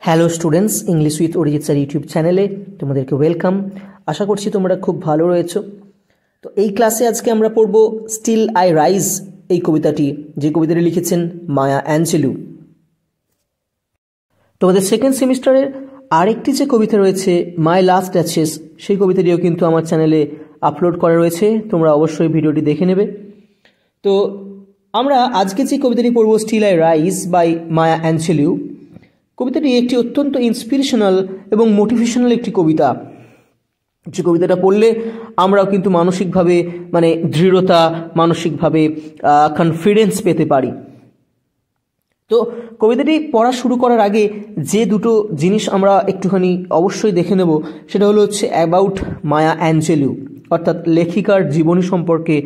Hello students, English with Arijit sir YouTube চ্যানেলে তোমাদেরকে welcome. আশা করছি তোমরা খুব ভালো রয়েছো। তো এই ক্লাসে আজকে আমরা পড়ব স্টিল আই রাইজ এই কবিতাটি, যে কবিতাটি লিখেছেন মায়া অ্যাঞ্জেলু। তোমাদের সেকেন্ড সেমিস্টারের আরেকটি যে কবিতা রয়েছে মাই লাস্ট অ্যাশেস, সেই কবিতাটিও কিন্তু আমার চ্যানেলে আপলোড করা রয়েছে, তোমরা অবশ্যই ভিডিওটি দেখে নেবে। তো আমরা আজকে যে কবিতাটি পড়ব স্টিল আই রাইজ বাই মায়া অ্যাঞ্জেলু, কবিতাটি একটি অত্যন্ত ইন্সপিরেশনাল এবং মোটিভেশনাল একটি কবিতা, যে কবিতাটা পড়লে আমরাও কিন্তু মানসিকভাবে দৃঢ়তা, মানসিকভাবে কনফিডেন্স পেতে পারি। তো কবিতাটি পড়া শুরু করার আগে যে দুটো জিনিস আমরা একটুখানি অবশ্যই দেখে নেব, সেটা হচ্ছে অ্যাবাউট মায়া অ্যাঞ্জেলু, অর্থাৎ লেখিকার জীবনী সম্পর্কে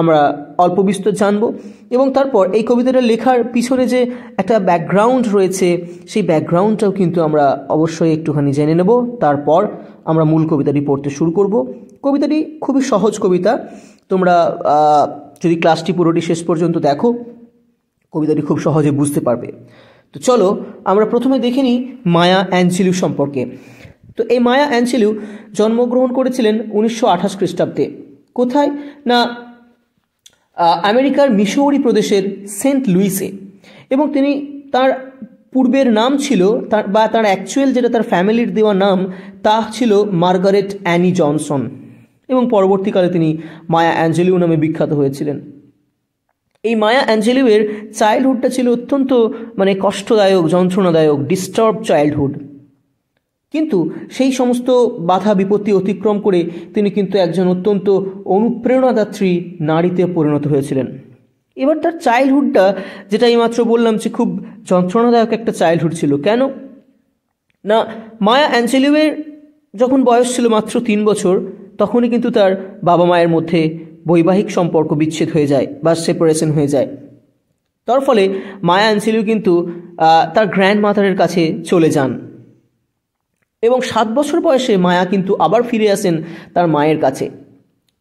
আমরা অল্প বিস্তর জানব, এবং তারপর এই কবিতাটা লেখার পিছনে যে একটা ব্যাকগ্রাউন্ড রয়েছে সেই ব্যাকগ্রাউন্ডটাও কিন্তু আমরা অবশ্যই একটুখানি জেনে নেব। তারপর আমরা মূল কবিতাটি পড়তে শুরু করব। কবিতাটি খুবই সহজ কবিতা, তোমরা যদি ক্লাসটি পুরোটি শেষ পর্যন্ত দেখো কবিতাটি খুব সহজে বুঝতে পারবে। তো চলো আমরা প্রথমে দেখে নিই মায়া অ্যাঞ্জেলু সম্পর্কে। তো এই মায়া অ্যাঞ্জেলু জন্মগ্রহণ করেছিলেন 1928 খ্রিস্টাব্দে। কোথায় না আমেরিকার মিসৌরি প্রদেশের সেন্ট লুইসে, এবং তিনি তার পূর্বের নাম ছিল তার অ্যাকচুয়াল যেটা তার ফ্যামিলির দেওয়া নাম তা ছিল মার্গারেট অ্যানি জনসন, এবং পরবর্তীকালে তিনি মায়া অ্যাঞ্জেলু নামে বিখ্যাত হয়েছিলেন। এই মায়া অ্যাঞ্জেলুয়ের চাইল্ডহুডটা ছিল অত্যন্ত কষ্টদায়ক, যন্ত্রণাদায়ক, ডিস্টার্ব চাইল্ডহুড, কিন্তু সেই সমস্ত বাধা বিপত্তি অতিক্রম করে তিনি কিন্তু একজন অত্যন্ত অনুপ্রেরণাদাত্রী নারীতে পরিণত হয়েছিলেন। এবার তার চাইল্ডহুডটা, যেটা এইমাত্র বললাম যে খুব যন্ত্রণাদায়ক একটা চাইল্ডহুড ছিল। কেন না, মায়া অ্যাঞ্জেলুয়ের যখন বয়স ছিল মাত্র 3 বছর, তখনই কিন্তু তার বাবা মায়ের মধ্যে বৈবাহিক সম্পর্ক বিচ্ছেদ হয়ে যায় বা সেপারেশন হয়ে যায়। তার ফলে মায়া অ্যাঞ্জেলু কিন্তু তার গ্র্যান্ড মাদারের কাছে চলে যান, এবং 7 বছর বয়সে মায়া কিন্তু আবার ফিরে আসেন তার মায়ের কাছে,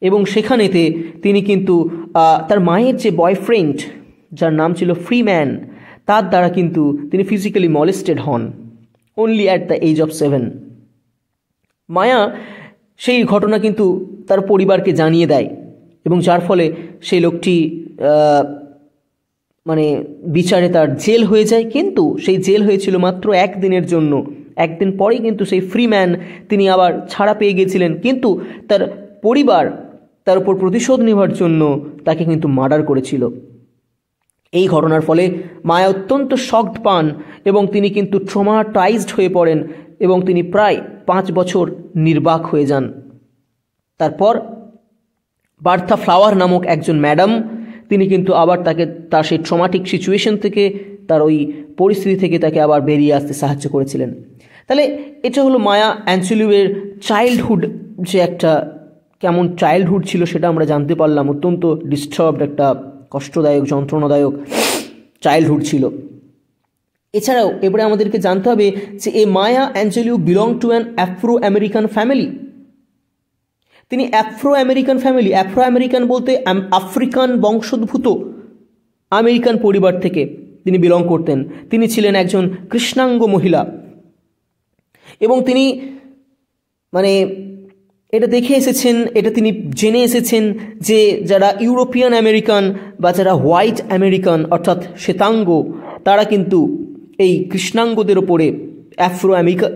এবং সেখানেতে তিনি কিন্তু তার মায়ের যে বয়ফ্রেন্ড, যার নাম ছিল ফ্রিম্যান, তার দ্বারা কিন্তু তিনি ফিজিক্যালি মলেস্টেড হন only at the age of 7। মায়া সেই ঘটনা কিন্তু তার পরিবারকে জানিয়ে দেয়, এবং যার ফলে সেই লোকটি বিচারে তার জেল হয়ে যায়। কিন্তু সেই জেল হয়েছিল মাত্র 1 দিনের জন্য। 1 দিন পরেই কিন্তু সেই ফ্রিম্যান তিনি আবার ছাড়া পেয়ে গেছিলেন, কিন্তু তার পরিবার তার উপর প্রতিশোধ নেওয়ার জন্য তাকে কিন্তু মার্ডার করেছিল। এই ঘটনার ফলে মায়া অত্যন্ত শকড পান, এবং তিনি কিন্তু ট্রমাটাইজড হয়ে পড়েন, এবং তিনি প্রায় 5 বছর নির্বাক হয়ে যান। তারপর বার্থা ফ্লাওয়ার নামক একজন ম্যাডাম, তিনি কিন্তু আবার তার সেই ট্রমাটিক সিচুয়েশন থেকে, তার ওই পরিস্থিতি থেকে তাকে আবার বেরিয়ে আসতে সাহায্য করেছিলেন। তাহলে এটা হলো মায়া অ্যাঞ্জেলুয়ের চাইল্ডহুড, যে একটা কেমন চাইল্ডহুড ছিল সেটা আমরা জানতে পারলাম। অত্যন্ত ডিস্টার্বড, একটা কষ্টদায়ক, যন্ত্রণাদায়ক চাইল্ডহুড ছিল। এছাড়াও এবারে আমাদেরকে জানতে হবে যে এই মায়া অ্যাঞ্জেলু belong to an Afro American family. তিনি আফ্রো আমেরিকান বলতে আফ্রিকান বংশোদ্ভূত আমেরিকান পরিবার থেকে তিনি বিলং করতেন। তিনি ছিলেন একজন কৃষ্ণাঙ্গ মহিলা, এবং তিনি এটা দেখে এসেছেন, এটা তিনি জেনে এসেছেন যে যারা ইউরোপিয়ান আমেরিকান বা যারা হোয়াইট আমেরিকান অর্থাৎ শ্বেতাঙ্গ, তারা কিন্তু এই কৃষ্ণাঙ্গদের ওপরে, আফ্রো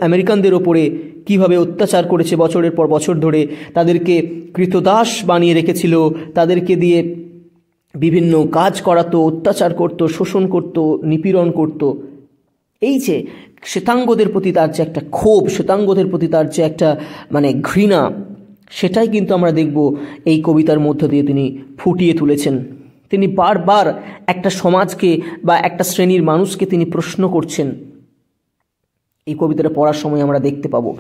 আমেরিকানদের ওপরে কীভাবে অত্যাচার করেছে বছরের পর বছর ধরে, তাদেরকে কৃতদাস বানিয়ে রেখেছিল, তাদেরকে দিয়ে বিভিন্ন কাজ করাতো, অত্যাচার করত, শোষণ করত, নিপীড়ন করত। এই যে শ্বেতাঙ্গদের প্রতি তার যে একটা ক্ষোভ, শ্বেতাঙ্গদের প্রতি তার যে একটা ঘৃণা, সেটাই কিন্তু আমরা দেখব এই কবিতার মধ্য দিয়ে তিনি ফুটিয়ে তুলেছেন। তিনি বারবার একটা সমাজকে বা একটা শ্রেণীর মানুষকে তিনি প্রশ্ন করছেন, এই কবিতাটা পড়ার সময় আমরা দেখতে পাবো।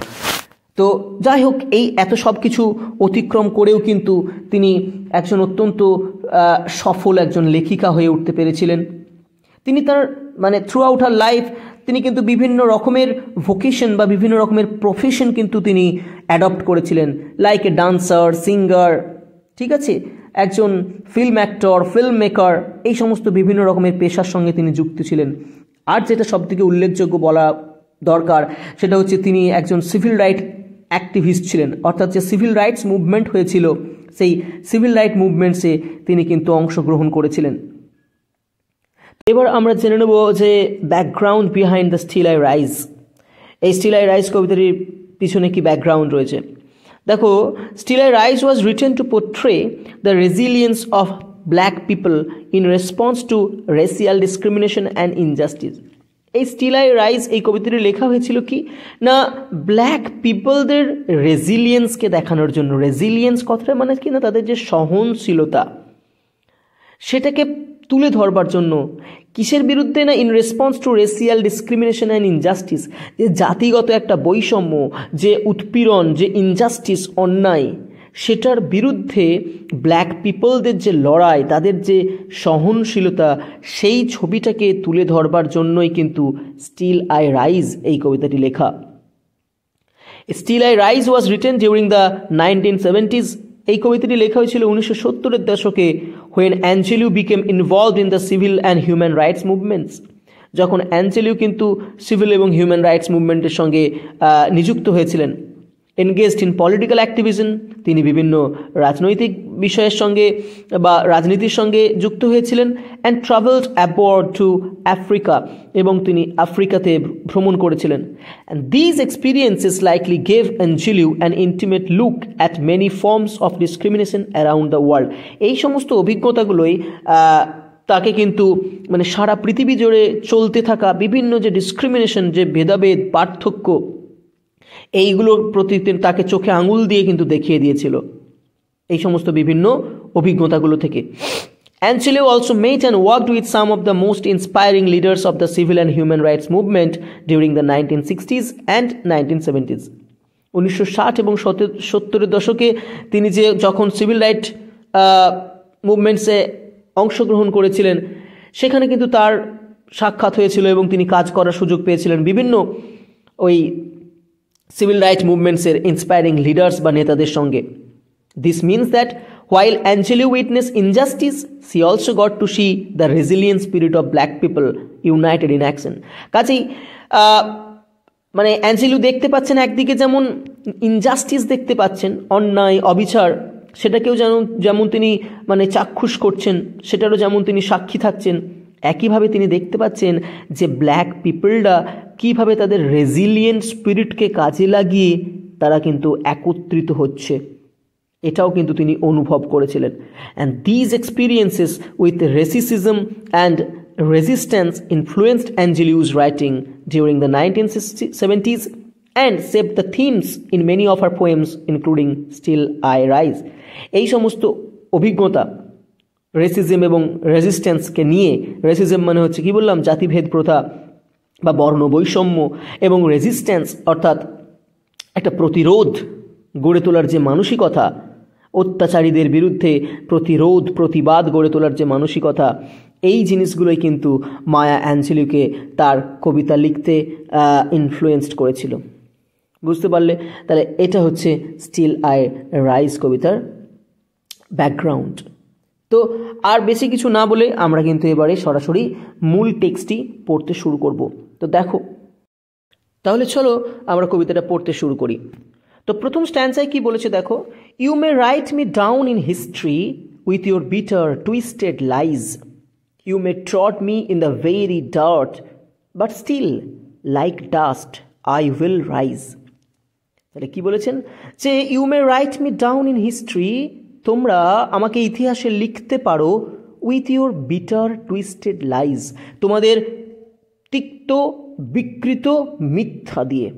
তো যাই হোক, এই এত সব কিছু অতিক্রম করেও কিন্তু তিনি একজন অত্যন্ত সফল একজন লেখিকা হয়ে উঠতে পেরেছিলেন। তিনি তার থ্রু আউট হার লাইফ তিনি কিন্তু বিভিন্ন রকমের ভোকেশন বা বিভিন্ন রকমের প্রফেশন কিন্তু তিনি অ্যাডপ্ট করেছিলেন, লাইক এ ডান্সার, সিঙ্গার, ঠিক আছে, একজন ফিল্ম অ্যাক্টর, ফিল্ম মেকার, এই সমস্ত বিভিন্ন রকমের পেশার সঙ্গে তিনি যুক্ত ছিলেন। আর যেটা সবথেকে উল্লেখযোগ্য বলা দরকার সেটা হচ্ছে তিনি একজন সিভিল রাইট অ্যাক্টিভিস্ট ছিলেন, অর্থাৎ যে সিভিল রাইটস মুভমেন্ট হয়েছিল সেই সিভিল রাইট মুভমেন্টসে তিনি কিন্তু অংশগ্রহণ করেছিলেন। এবার আমরা জেনে নেব যে background behind the still I rise. এই স্টিল আই রাইজ কবিতাটির পিছনে কি ব্যাকগ্রাউন্ড রয়েছে দেখো। Still I rise was written to portray the resilience of black people in response to racial discrimination and injustice. এই স্টিল আই রাইজ এই কবিতাটি লেখা হয়েছিল কি না ব্ল্যাক পিপলদের রেজিলিয়েন্সকে দেখানোর জন্য। রেজিলিয়েন্স কথাটা মানে কি না তাদের যে সহনশীলতা সেটাকে তুলে ধরবার জন্য। কিসের বিরুদ্ধে না in response to racial discrimination and injustice, যে জাতিগত একটা বৈষম্য, যে উৎপীড়ন, যে ইনজাস্টিস অন্যায়, সেটার বিরুদ্ধে ব্ল্যাক পিপলদের যে লড়াই, তাদের যে সহনশীলতা, সেই ছবিটাকে তুলে ধরবার জন্যই কিন্তু স্টিল আই রাইজ এই কবিতাটি লেখা। Still I rise was written during the 1970s। এই কবিতাটি লেখা হয়েছিল 1970-এর দশকে when অ্যাঞ্জেলিউ became involved in the civil and human rights movements. যখন অ্যাঞ্জেলিউ কিন্তু সিভিল এবং হিউম্যান রাইটস মুভমেন্টের সঙ্গে নিযুক্ত হয়েছিলেন। এনগেজড ইন পলিটিক্যাল অ্যাক্টিভিজম, তিনি বিভিন্ন রাজনৈতিক বিষয়ের সঙ্গে বা রাজনীতির সঙ্গে যুক্ত হয়েছিলেন। And travelled abode two Africa, এবং তিনি আফ্রিকাতে ভ্রমণ করেছিলেন। And these experiences likely gave অ্যাঞ্জেলিউ an intimate look at many forms of discrimination around the world. এই সমস্ত অভিজ্ঞতাগুলোই তাকে কিন্তু মানে সারা পৃথিবী জুড়ে চলতে থাকা বিভিন্ন যে ডিসক্রিমিনেশন, যে ভেদাভেদ, পার্থক্য, এইগুলোর প্রতি তাকে চোখে আঙুল দিয়ে কিন্তু দেখিয়ে দিয়েছিল এই সমস্ত বিভিন্ন অভিজ্ঞতাগুলো থেকে। Angelo also met and worked with some of the most inspiring leaders of the civil and human rights movement during the 1960s and 1970s. 1960 এবং 70-এর দশকে তিনি যখন সিভিল রাইট মুভমেন্টসে অংশগ্রহণ করেছিলেন, সেখানে কিন্তু তার সাক্ষাৎ হয়েছিল এবং তিনি কাজ করার সুযোগ পেয়েছিলেন বিভিন্ন ওই সিভিল রাইট মুভমেন্টসের ইন্সপায়ারিং লিডার্স বা নেতাদের সঙ্গে। This means that while Angelo witnessed injustice, she also got to see the resilient spirit of black people united in action. কাজেই মানে অ্যাঞ্জেলো দেখতে পাচ্ছেন একদিকে যেমন ইনজাস্টিস দেখতে পাচ্ছেন, অন্যায় অবিচার, সেটাকেও যেমন তিনি মানে চাক্ষুষ করছেন, সেটারও যেমন তিনি সাক্ষী থাকছেন, একইভাবে তিনি দেখতে পাচ্ছেন যে ব্ল্যাক পিপলরা কীভাবে তাদের রেজিলিয়েন্ট স্পিরিটকে কাজে লাগিয়ে তারা কিন্তু একত্রিত হচ্ছে, এটাও কিন্তু তিনি অনুভব করেছিলেন। And these experiences with রেসিসিজম and resistance influenced অ্যাঞ্জেলিউস writing during the 1970s and saved the themes in many of her poems including still I rise. এই সমস্ত অভিজ্ঞতা রেসিজম এবং রেজিস্ট্যান্সকে নিয়ে, রেসিজম মানে হচ্ছে কি বললাম, জাতিভেদ প্রথা বা বর্ণ বৈষম্য, এবং রেজিস্ট্যান্স অর্থাৎ একটা প্রতিরোধ গড়ে তোলার যে মানসিকতা, অত্যাচারীদের বিরুদ্ধে প্রতিরোধ প্রতিবাদ গড়ে তোলার যে মানসিকতা, এই জিনিসগুলোই কিন্তু মায়া অ্যাঞ্জেলিউকে তার কবিতা লিখতে ইনফ্লুয়েন্সড করেছিল। বুঝতে পারলে? তাহলে এটা হচ্ছে স্টিল আই রাইজ কবিতার ব্যাকগ্রাউন্ড। তো আর বেশি কিছু না বলে আমরা কিন্তু এবারে সরাসরি মূল টেক্সটটি পড়তে শুরু করব। তো দেখো, তাহলে চলো আমরা কবিতাটা পড়তে শুরু করি। তো প্রথম স্ট্যান্সায় কি বলেছে দেখো, you may write me down in history with your bitter twisted lies, you may Trott me in the very dirt, but still like dust I will rise. তাহলে কি বলেছেন যে you may write me down in history, তোমরা আমাকে ইতিহাসে লিখতে পারো, with your bitter twisted lies, তোমাদের তিক্ত বিকৃত মিথ্যা দিয়ে।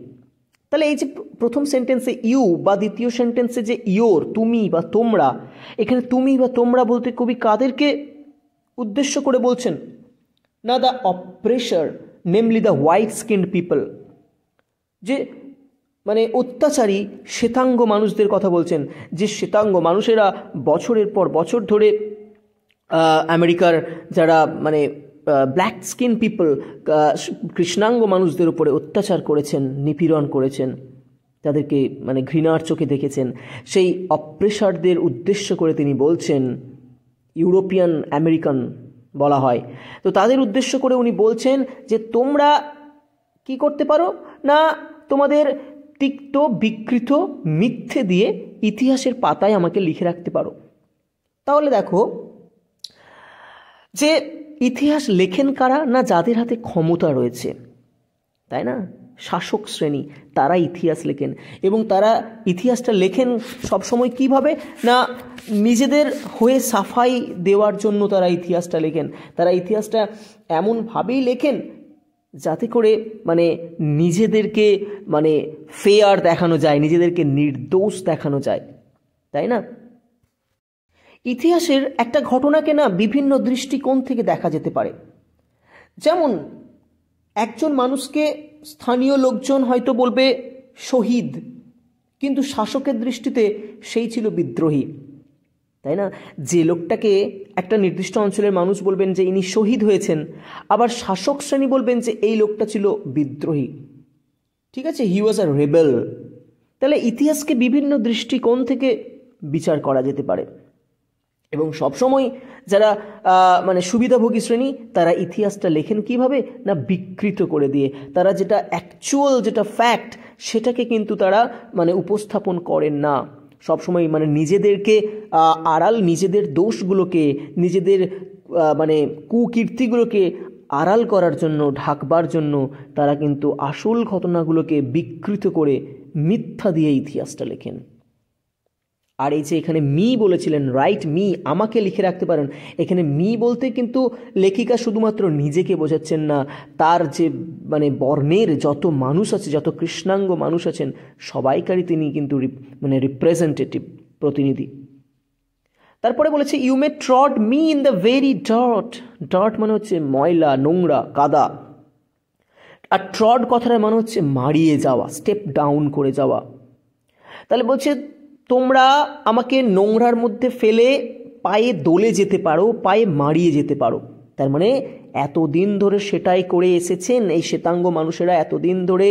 তাহলে এই যে প্রথম সেন্টেন্সে ইউ বা দ্বিতীয় সেন্টেন্সে যে ইয়োর, তুমি বা তোমরা, এখানে তুমি বা তোমরা বলতে কবি কাদেরকে উদ্দেশ্য করে বলছেন না? The অপ্রেশার, namely the white স্কিন্ড people, যে মানে অত্যাচারী শ্বেতাঙ্গ মানুষদের কথা বলছেন, যে শ্বেতাঙ্গ মানুষেরা বছরের পর বছর ধরে আমেরিকার যারা মানে ব্ল্যাক স্কিন পিপল, কৃষ্ণাঙ্গ মানুষদের উপরে অত্যাচার করেছেন, নিপীড়ন করেছেন, তাদেরকে মানে ঘৃণার চোখে দেখেছেন, সেই অপ্রেশারদের উদ্দেশ্য করে তিনি বলছেন, ইউরোপিয়ান আমেরিকান বলা হয়, তো তাদের উদ্দেশ্য করে উনি বলছেন যে তোমরা কি করতে পারো না, তোমাদের তিক্ত বিকৃত মিথ্যে দিয়ে ইতিহাসের পাতায় আমাকে লিখে রাখতে পারো। তাহলে দেখো যে ইতিহাস লেখেন কারা না, যাদের হাতে ক্ষমতা রয়েছে, তাই না? শাসক শ্রেণী, তারা ইতিহাস লেখেন। এবং তারা ইতিহাসটা লেখেন সবসময় কিভাবে না, নিজেদের হয়ে সাফাই দেওয়ার জন্য তারা ইতিহাসটা লেখেন। তারা ইতিহাসটা এমনভাবেই লেখেন যাতে করে মানে নিজেদেরকে মানে ফেয়ার দেখানো যায়, নিজেদেরকে নির্দোষ দেখানো যায়, তাই না? ইতিহাসের একটা ঘটনাকে না বিভিন্ন দৃষ্টিকোণ থেকে দেখা যেতে পারে। যেমন একজন মানুষকে স্থানীয় লোকজন হয়তো বলবে শহীদ, কিন্তু শাসকের দৃষ্টিতে সেই ছিল বিদ্রোহী, তাই না? যে লোকটাকে একটা নির্দিষ্ট অঞ্চলের মানুষ বলবেন যে ইনি শহীদ হয়েছেন, আবার শাসক শ্রেণী বলবেন যে এই লোকটা ছিল বিদ্রোহী, ঠিক আছে, হি ওয়াজ আ রেবেল। তাহলে ইতিহাসকে বিভিন্ন দৃষ্টিকোণ থেকে বিচার করা যেতে পারে। এবং সবসময় যারা মানে সুবিধাভোগী শ্রেণী, তারা ইতিহাসটা লেখেন কিভাবে না, বিকৃত করে দিয়ে। তারা যেটা অ্যাকচুয়াল, যেটা ফ্যাক্ট, সেটাকে কিন্তু তারা মানে উপস্থাপন করেন না। সবসময় মানে নিজেদেরকে আড়াল, নিজেদের দোষগুলোকে, নিজেদের মানে কুকীর্তিগুলোকে আড়াল করার জন্য, ঢাকবার জন্য তারা কিন্তু আসল ঘটনাগুলোকে বিকৃত করে মিথ্যা দিয়ে ইতিহাসটা লেখেন। আর এই যে এখানে মি বলেছিলেন, রাইট মি, আমাকে লিখে রাখতে পারেন, এখানে মি বলতে কিন্তু লেখিকা শুধুমাত্র নিজেকে বোঝাচ্ছেন না, তার যে মানে বর্ণের যত মানুষ আছে, যত কৃষ্ণাঙ্গ মানুষ আছেন, সবাইকারই তিনি কিন্তু মানে রিপ্রেজেন্টেটিভ, প্রতিনিধি। তারপরে বলেছে you may Trott me in the very dirt. Dirt মানে হচ্ছে ময়লা, নোংরা, কাদা। আর ট্রড কথাটার মানে হচ্ছে মারিয়ে যাওয়া, স্টেপ ডাউন করে যাওয়া। তাহলে বলছে তোমরা আমাকে নোংরার মধ্যে ফেলে পায়ে দোলে যেতে পারো, পায়ে মারিয়ে যেতে পারো। তার মানে এতদিন ধরে সেটাই করে এসেছেন এই শ্বেতাঙ্গ মানুষেরা, এতদিন ধরে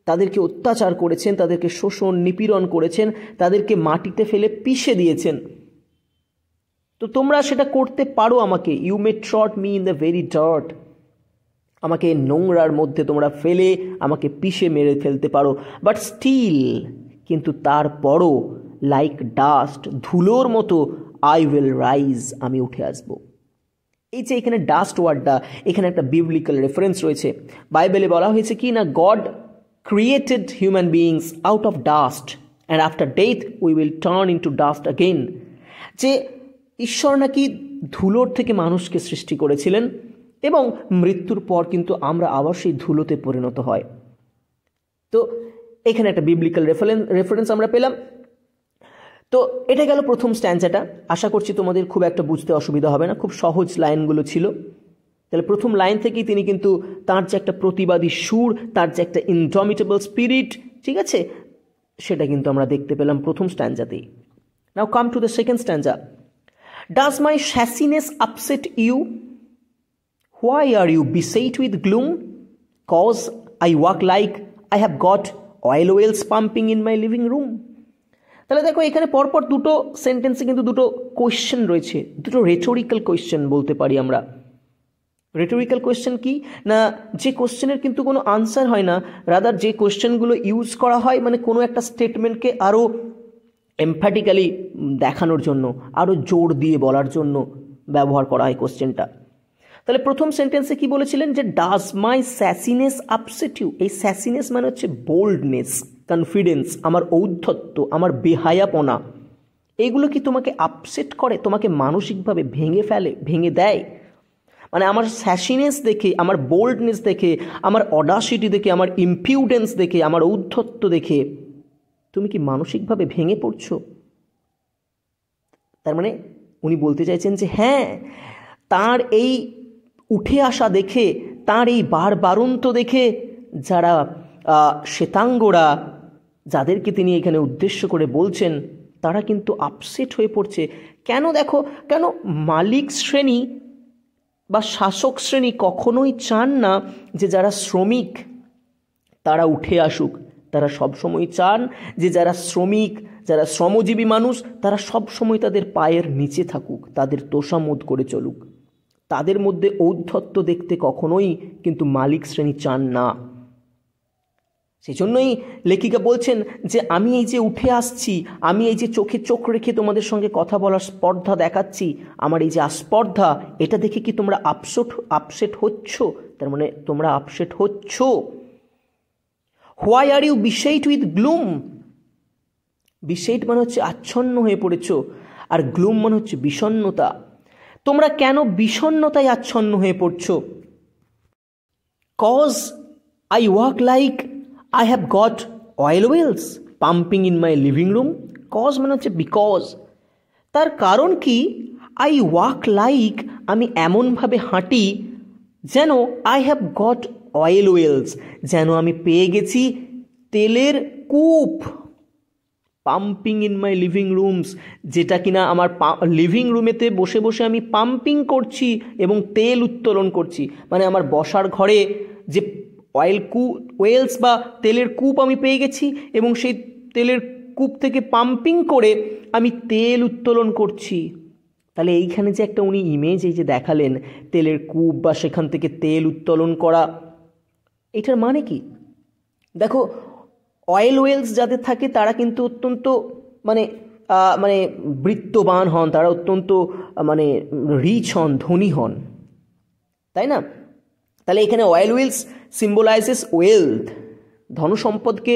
তাদেরকে অত্যাচার করেছেন, তাদেরকে শোষণ নিপীড়ন করেছেন, তাদেরকে মাটিতে ফেলে পিষে দিয়েছেন। তো তোমরা সেটা করতে পারো আমাকে, you may Trott me in the very dirt, আমাকে নোংরার মধ্যে তোমরা ফেলে আমাকে পিষে মেরে ফেলতে পারো। বাট স্টিল, কিন্তু তারপরও লাইক ডাস্ট, ধুলোর মতো, আই উইল রাইজ, আমি উঠে আসব। এই যে এখানে ডাস্ট ওয়ার্ডটা, এখানে একটা বিবলিক্যাল রেফারেন্স রয়েছে। বাইবেলে বলা হয়েছে কি না, god created human beings out of dust and after death we will turn into dust again. যে ঈশ্বর নাকি ধুলোর থেকে মানুষকে সৃষ্টি করেছিলেন এবং মৃত্যুর পর কিন্তু আমরা আবার সেই ধুলোতে পরিণত হয়। তো এখানে একটা বিবলিক্যাল রেফারেন্স আমরা পেলাম। তো এটা গেল প্রথম স্ট্যান্জাটা। আশা করছি তোমাদের খুব একটা বুঝতে অসুবিধা হবে না, খুব সহজ লাইনগুলো ছিল। তাহলে প্রথম লাইন থেকেই তিনি কিন্তু তার যে একটা প্রতিবাদী সুর, তার যে একটা ইনডমিটেবল স্পিরিট, ঠিক আছে, সেটা কিন্তু আমরা দেখতে পেলাম প্রথম স্ট্যান্জাতেই। নাও come to the second স্ট্যান্জা। Does my শ্যাসিনেস upset you? Why are you beset with gloom? Cause I walk like I have got oil Wales pumping in my living room. তাহলে দেখো এখানে পরপর দুটো সেন্টেন্সে কিন্তু দুটো কোয়েশ্চেন রয়েছে, দুটো রেটোরিক্যাল কোয়েশ্চেন বলতে পারি আমরা। রেটোরিক্যাল কোয়েশ্চেন কি না, যে কোয়েশ্চেনের কিন্তু কোনো আনসার হয় না, রাদার যে কোয়েশ্চেনগুলো ইউজ করা হয় মানে কোনো একটা স্টেটমেন্টকে আরও এমফ্যাটিক্যালি দেখানোর জন্য, আরও জোর দিয়ে বলার জন্য ব্যবহার করা হয় কোয়েশ্চেনটা। তাহলে প্রথম সেন্টেন্সে কি বলেছিলেন যে ডাজ মাই স্যাসিনেস আপসেট ইউ? এই স্যাসিনেস মানে হচ্ছে বোল্ডনেস, কনফিডেন্স, আমার ঔদ্ধত্য, আমার বেহায়াপনা, এইগুলো কি তোমাকে আপসেট করে, তোমাকে মানসিকভাবে ভেঙে ফেলে, ভেঙে দেয়? মানে আমার স্যাসিনেস দেখে, আমার বোল্ডনেস দেখে, আমার অডাসিটি দেখে, আমার ইম্পিউডেন্স দেখে, আমার ঔদ্ধত্য দেখে তুমি কি মানসিকভাবে ভেঙে পড়ছো? তার মানে উনি বলতে চাইছেন যে হ্যাঁ, তার এই উঠে আসা দেখে, তার এই বারবারন্ত দেখে যারা শ্বেতাঙ্গরা, যাদেরকে তিনি এখানে উদ্দেশ্য করে বলছেন, তারা কিন্তু আপসেট হয়ে পড়ছে। কেন? দেখো, কেন মালিক শ্রেণী বা শাসক শ্রেণী কখনোই চান না যে যারা শ্রমিক তারা উঠে আসুক। তারা সবসময় চান যে যারা শ্রমিক, যারা শ্রমজীবী মানুষ, তারা সবসময় তাদের পায়ের নিচে থাকুক, তাদের তোষামোদ করে চলুক। তাদের মধ্যে ঔদ্ধত্য দেখতে কখনোই কিন্তু মালিক শ্রেণী চান না। সেই জন্যই লেখিকা বলছেন যে আমি এই যে উঠে আসছি, আমি এই যে চোখে চোখ রেখে তোমাদের সঙ্গে কথা বলার স্পর্ধা দেখাচ্ছি, আমার এই যে আস্পর্ধা, এটা দেখে কি তোমরা আপসেট হচ্ছ? তার মানে তোমরা আপসেট হচ্ছ। Why are you বিশেড with gloom? বিশেড মানে হচ্ছে আচ্ছন্ন হয়ে পড়েছ, আর গ্লুম মানে হচ্ছে বিষণ্ণতা। তোমরা কেন বিষণ্ণতায় আচ্ছন্ন হয়ে পড়ছ? Cause I walk like I have got oil wells pumping in my living room. Cause মানে হচ্ছে বিকজ। তার কারণ কি? I walk like, আমি এমনভাবে হাঁটি যেন I have got oil wells, যেন আমি পেয়ে গেছি তেলের কূপ। Pumping in my living rooms, যেটা কিনা আমার লিভিং রুমেতে বসে বসে আমি পাম্পিং করছি এবং তেল উত্তোলন করছি। মানে আমার বসার ঘরে যে ওয়েলস বা তেলের কূপ আমি পেয়ে গেছি এবং সেই তেলের কূপ থেকে পাম্পিং করে আমি তেল উত্তোলন করছি। তাহলে এইখানে যে একটা উনি ইমেজ এই যে দেখালেন, তেলের কূপ বা সেখান থেকে তেল উত্তোলন করা, এটার মানে কি? দেখো, অয়েল ওয়েলস যাদের থাকে তারা কিন্তু অত্যন্ত মানে মানে বৃত্তবান হন, তারা অত্যন্ত মানে রিচ হন, ধনী হন, তাই না? তাহলে এখানে অয়েল ওয়েলস সিম্বলাইজেস ওয়েলথ, ধনসম্পদকে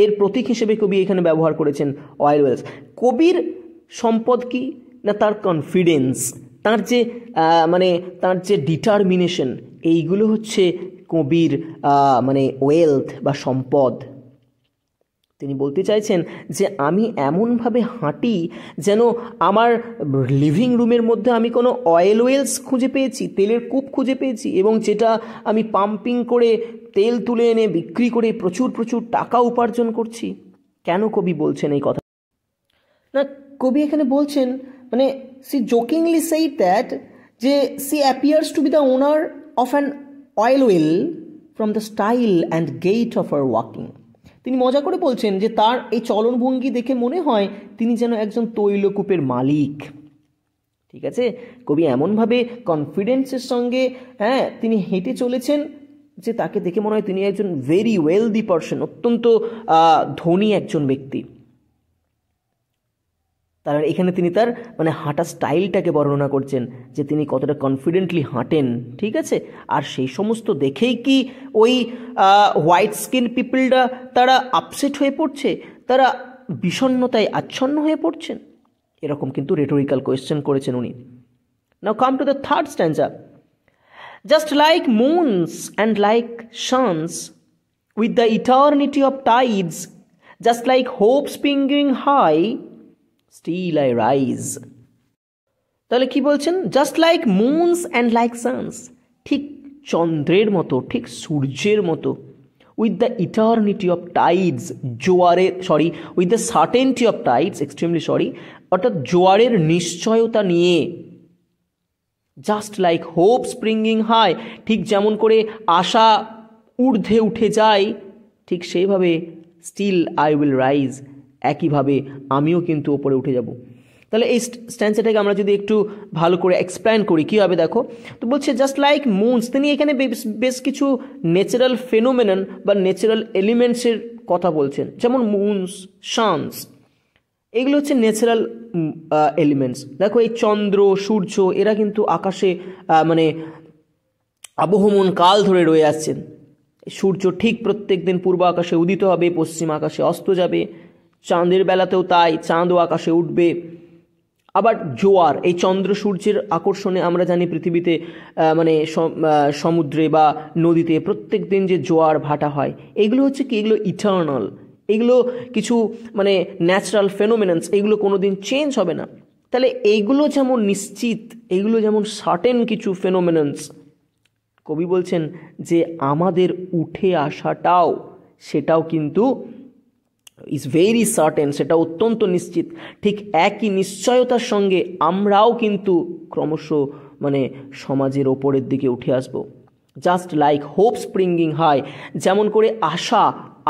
এর প্রতীক হিসেবে কবি এখানে ব্যবহার করেছেন অয়েল ওয়েলস। কবির সম্পদ কি না? তার কনফিডেন্স, তার যে মানে তার যে ডিটারমিনেশন, এইগুলো হচ্ছে কবির মানে ওয়েলথ বা সম্পদ। তিনি বলতে চাইছেন যে আমি এমনভাবে হাঁটি যেন আমার লিভিং রুমের মধ্যে আমি কোনো অয়েল ওয়েলস খুঁজে পেয়েছি, তেলের কূপ খুঁজে পেয়েছি, এবং যেটা আমি পাম্পিং করে তেল তুলে এনে বিক্রি করে প্রচুর প্রচুর টাকা উপার্জন করছি। কেন কবি বলছেন এই কথা? না, কবি এখানে বলছেন মানে সি জোকিংলি সেইড দ্যাট যে she appears to be the owner of an oil well from the style and gait of her walking. তিনি মজা করে বলছেন যে তার এই চলনভঙ্গি দেখে মনে হয় তিনি যেন একজন তৈলকূপের মালিক। ঠিক আছে, কবি এমনভাবে কনফিডেন্সের সঙ্গে তিনি হেঁটে চলেছেন যে তাকে দেখে মনে হয় তিনি একজন ভেরি ওয়েলদি পারসন, অত্যন্ত ধনী একজন ব্যক্তি। তার এখানে তিনি তার মানে হাঁটা স্টাইলটাকে বর্ণনা করছেন যে তিনি কতটা কনফিডেন্টলি হাঁটেন। ঠিক আছে, আর সেই সমস্ত দেখেই কি ওই হোয়াইট স্কিন পিপলরা তারা আপসেট হয়ে পড়ছে, তারা বিষণ্ণতায় আচ্ছন্ন হয়ে পড়ছেন? এরকম কিন্তু রেটোরিক্যাল কোয়েশ্চেন করেছেন উনি। নাও come to the third স্ট্যান্জা। Just like moons and like Sans with the eternity of Tides, just like hope springing high, still I rise. তাহলে কি বলছেন? Just like moons and like Sans, ঠিক চন্দ্রের মতো, ঠিক সূর্যের মতো, with the eternity of Tides, with the certainty of Tides, extremely sorry, অর্থাৎ জোয়ারের নিশ্চয়তা নিয়ে। Just like hope springing high, ঠিক যেমন করে আশা ঊর্ধ্বে উঠে যায়, ঠিক সেইভাবে স্টিল আই উইল রাইজ, একইভাবে আমিও কিন্তু ওপরে উঠে যাব। তাহলে এই স্ট্যান্সাটাকে আমরা যদি একটু ভালো করে এক্সপ্লেন করি, কী হবে দেখো। তো বলছে জাস্ট লাইক মুনস, তিনি এখানে বেশ কিছু ন্যাচারাল ফেনোমেনন বা ন্যাচারাল এলিমেন্টসের কথা বলছেন, যেমন মুনস, সানস, এগুলো হচ্ছে ন্যাচারাল এলিমেন্টস। দেখো এই চন্দ্র, সূর্য, এরা কিন্তু আকাশে মানে আবহমান কাল ধরে রয়ে আসছেন। সূর্য ঠিক প্রত্যেক দিন পূর্ব আকাশে উদিত হবে, পশ্চিম আকাশে অস্ত যাবে। চাঁদের বেলাতেও তাই, চাঁদও আকাশে উঠবে। আবার জোয়ার, এই চন্দ্র সূর্যের আকর্ষণে আমরা জানি পৃথিবীতে মানে সমুদ্রে বা নদীতে প্রত্যেক দিন যে জোয়ার ভাটা হয়, এগুলো হচ্ছে কি, এগুলো ইটার্নাল, এগুলো কিছু মানে ন্যাচারাল ফেনোমেনন্স, এগুলো কোনো দিন চেঞ্জ হবে না। তাহলে এইগুলো যেমন নিশ্চিত, এগুলো যেমন সার্টেন কিছু ফেনোমেনন্স, কবি বলছেন যে আমাদের উঠে আসাটাও সেটাও কিন্তু ইজ ভেরি সার্টেন, সেটা অত্যন্ত নিশ্চিত। ঠিক একই নিশ্চয়তার সঙ্গে আমরাও কিন্তু ক্রমশ মানে সমাজের ওপরের দিকে উঠে আসব। Just like hope springing high, যেমন করে আশা,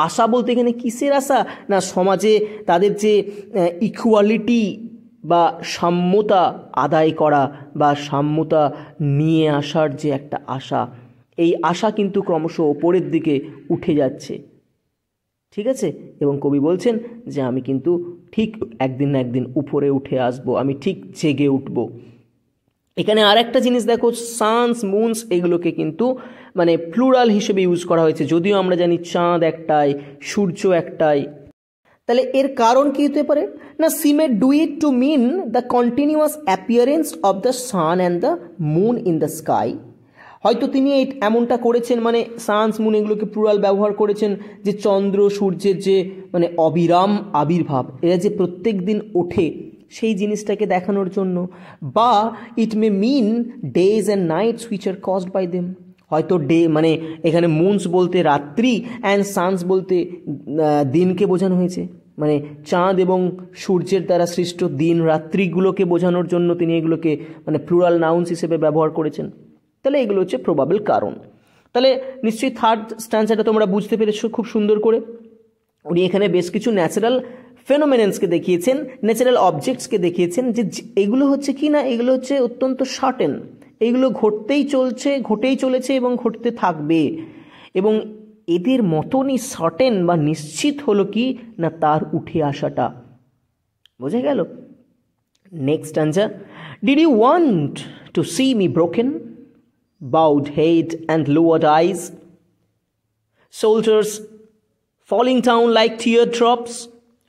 আশা বলতে এখানে কিসের আশা? না সমাজে তাদের যে ইকুয়ালিটি বা সাম্যতা আদায় করা বা সাম্যতা নিয়ে আসার যে একটা আশা, এই আশা কিন্তু ক্রমশ ওপরের দিকে উঠে যাচ্ছে। ঠিক আছে, এবং কবি বলছেন যে আমি কিন্তু ঠিক একদিন না একদিন উপরে উঠে আসব, আমি ঠিক জেগে উঠব। এখানে আর একটা জিনিস দেখো, সানস, মুনস এগুলোকে কিন্তু মানে প্লুরাল হিসেবে ইউজ করা হয়েছে, যদিও আমরা জানি চাঁদ একটাই, সূর্য একটাই। তাহলে এর কারণ কি হতে পারে না, she may do it to mean the continuous appearance of the sun and the moon in the sky. হয়তো তিনি এমনটা করেছেন, মানে সানস, মুন এগুলোকে প্লুরাল ব্যবহার করেছেন, যে চন্দ্র সূর্যের যে মানে অবিরাম আবির্ভাব, এরা যে প্রত্যেক দিন ওঠে সেই জিনিসটাকে দেখানোর জন্য। বা ইট মে মিন days and Knights which are caused by them. হয়তো ডে মানে এখানে মুনস বলতে রাত্রি, অ্যান্ড সানস বলতে দিনকে বোঝানো হয়েছে, মানে চাঁদ এবং সূর্যের দ্বারা সৃষ্ট দিন রাত্রিগুলোকে বোঝানোর জন্য তিনি এগুলোকে মানে প্লুরাল নাউন্স হিসেবে ব্যবহার করেছেন। তাহলে এগুলো হচ্ছে প্রবাবল কারণ। তাহলে নিশ্চয়ই থার্ড স্ট্যান্সাটা তোমরা বুঝতে পেরেছো খুব সুন্দর করে। উনি এখানে বেশ কিছু ন্যাচারাল ফেনোমেনসকে দেখিয়েছেন, ন্যাচারাল অবজেক্টসকে দেখিয়েছেন, যে এগুলো হচ্ছে কি না, এগুলো হচ্ছে অত্যন্ত সার্টেন, এগুলো ঘটেই চলেছে এবং ঘটতে থাকবে, এবং এদের মতনই সার্টেন বা নিশ্চিত হলো কি না তার উঠে আসাটা। বোঝা গেল? Next answer, did you want to see me broken, bowed head and lowered eyes, soldiers falling down like teardrops,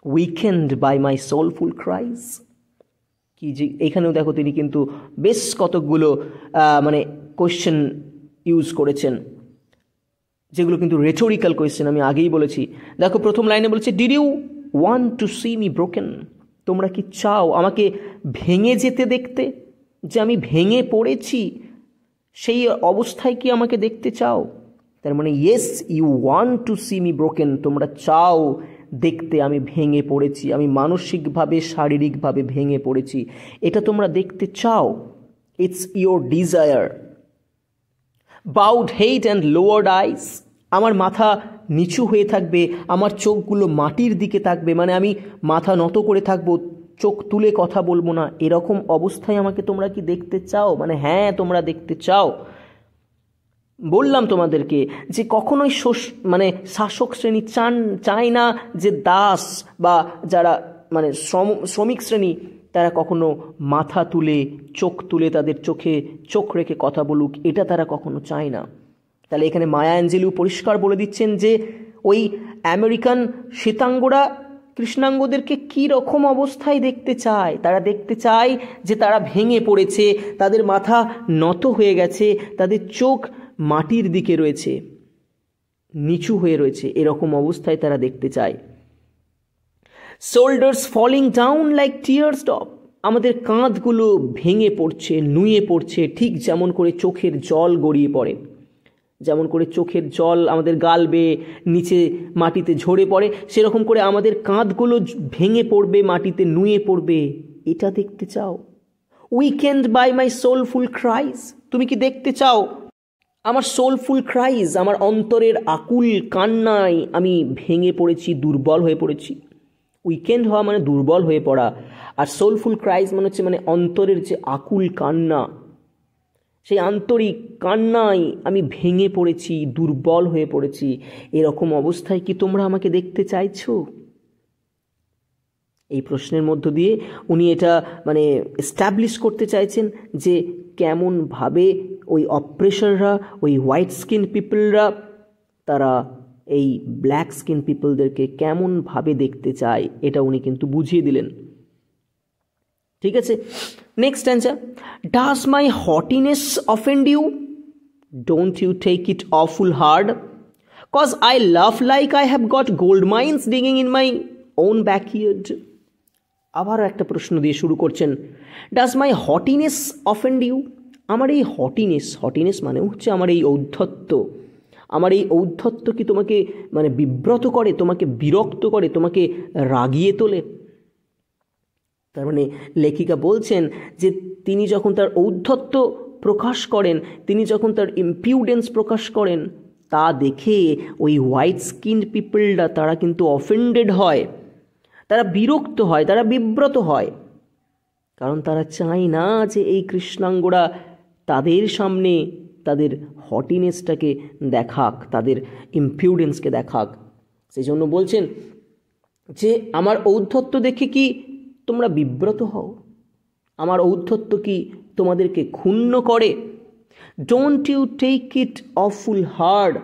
weakened by my soulful cries। কি যে এখানেও দেখো তিনি কিন্তু বেশ কতকগুলো মানে কোয়েশ্চেন ইউজ করেছেন, যেগুলো কিন্তু রেটোরিক্যাল কোয়েশ্চেন, আমি আগেই বলেছি। দেখো প্রথম লাইনে বলেছে did you want to see me broken, তোমরা কি চাও আমাকে ভেঙে যেতে দেখতে, যে আমি ভেঙে পড়েছি সেই অবস্থায় কি আমাকে দেখতে চাও? তার মানে yes you want to see me broken, তোমরা চাও দেখতে আমি ভেঙে পড়েছি, আমি মানসিকভাবে শারীরিকভাবে ভেঙে পড়েছি, এটা তোমরা দেখতে চাও। It's your desire. Bowed head and lowered আইস, আমার মাথা নিচু হয়ে থাকবে, আমার চোখগুলো মাটির দিকে থাকবে, মানে আমি মাথা নত করে থাকবো, চোখ তুলে কথা বলবো না, এরকম অবস্থায় আমাকে তোমরা কি দেখতে চাও? মানে হ্যাঁ তোমরা দেখতে চাও। বললাম তোমাদেরকে যে কখনোই মানে শাসক শ্রেণী চায় না যে দাস বা যারা মানে শ্রমিক শ্রেণী তারা কখনো মাথা তুলে চোখ তুলে তাদের চোখে চোখ রেখে কথা বলুক, এটা তারা কখনো চায় না। তাহলে এখানে মায়া অ্যাঞ্জেলিউ পরিষ্কার বলে দিচ্ছেন যে ওই আমেরিকান শ্বেতাঙ্গরা কৃষ্ণাঙ্গদেরকে কী রকম অবস্থায় দেখতে চায়। তারা দেখতে চায় যে তারা ভেঙে পড়েছে, তাদের মাথা নত হয়ে গেছে, তাদের চোখ মাটির দিকে রয়েছে, নিচু হয়ে রয়েছে, এরকম অবস্থায় তারা দেখতে চায়। Shoulders falling down like tears drop, আমাদের কাঁধগুলো ভেঙে পড়ছে, নুয়ে পড়ছে, ঠিক যেমন করে চোখের জল গড়িয়ে পড়ে, যেমন করে চোখের জল আমাদের গাল বেয়ে নিচে মাটিতে ঝরে পড়ে, সেরকম করে আমাদের কাঁধগুলো ভেঙে পড়বে, মাটিতে নুয়ে পড়বে, এটা দেখতে চাও। Weakened by my soulful cries, তুমি কি দেখতে চাও আমার সোলফুল ক্রাইজ, আমার অন্তরের আকুল কান্নায় আমি ভেঙে পড়েছি, দুর্বল হয়ে পড়েছি। উইকেন্ড হওয়া মানে দুর্বল হয়ে পড়া, আর সোলফুল ক্রাইজ মানে হচ্ছে মানে অন্তরের যে আকুল কান্না, সেই আন্তরিক কান্নায় আমি ভেঙে পড়েছি, দুর্বল হয়ে পড়েছি, এরকম অবস্থায় কি তোমরা আমাকে দেখতে চাইছো? এই প্রশ্নের মধ্য দিয়ে উনি এটা মানে এস্টাবলিশ করতে চাইছেন যে কেমনভাবে ওই অপ্রেশাররা, ওই হোয়াইট স্কিন পিপলরা তারা এই ব্ল্যাক স্কিন পিপলদেরকে কেমনভাবে দেখতে চায়, এটা উনি কিন্তু বুঝিয়ে দিলেন। ঠিক আছে, next answer, does my হটিনেস offend you, don't you take it awful hard, cause I love like I have got gold mines digging in my own backyard. আবারও একটা প্রশ্ন দিয়ে শুরু করছেন, ডাজ মাই হটিনেস অফেন্ড ইউ, আমার এই হটিনেস মানে হচ্ছে আমার এই ঔদ্ধত্য, আমার এই ঔদ্ধত্য কি তোমাকে মানে বিব্রত করে, তোমাকে বিরক্ত করে, তোমাকে রাগিয়ে তোলে? তার মানে লেখিকা বলছেন যে তিনি যখন তার ঔদ্ধত্য প্রকাশ করেন, তিনি যখন তার ইম্পিউডেন্স প্রকাশ করেন, তা দেখে ওই হোয়াইট স্কিন পিপলরা তারা কিন্তু অফেন্ডেড হয়, তারা বিরক্ত হয়, তারা বিব্রত হয়, কারণ তারা চায় না যে এই কৃষ্ণাঙ্গরা তাদের সামনে তাদের হটিনেসটাকে দেখাক, তাদের ইম্পিউডেন্সকে দেখাক। সেই জন্য বলছেন যে আমার ঔদ্ধত্য দেখে কি তোমরা বিব্রত হও? আমার ঔদ্ধত্য কি তোমাদেরকে ক্ষুণ্ণ করে? Don't you take it awful hard.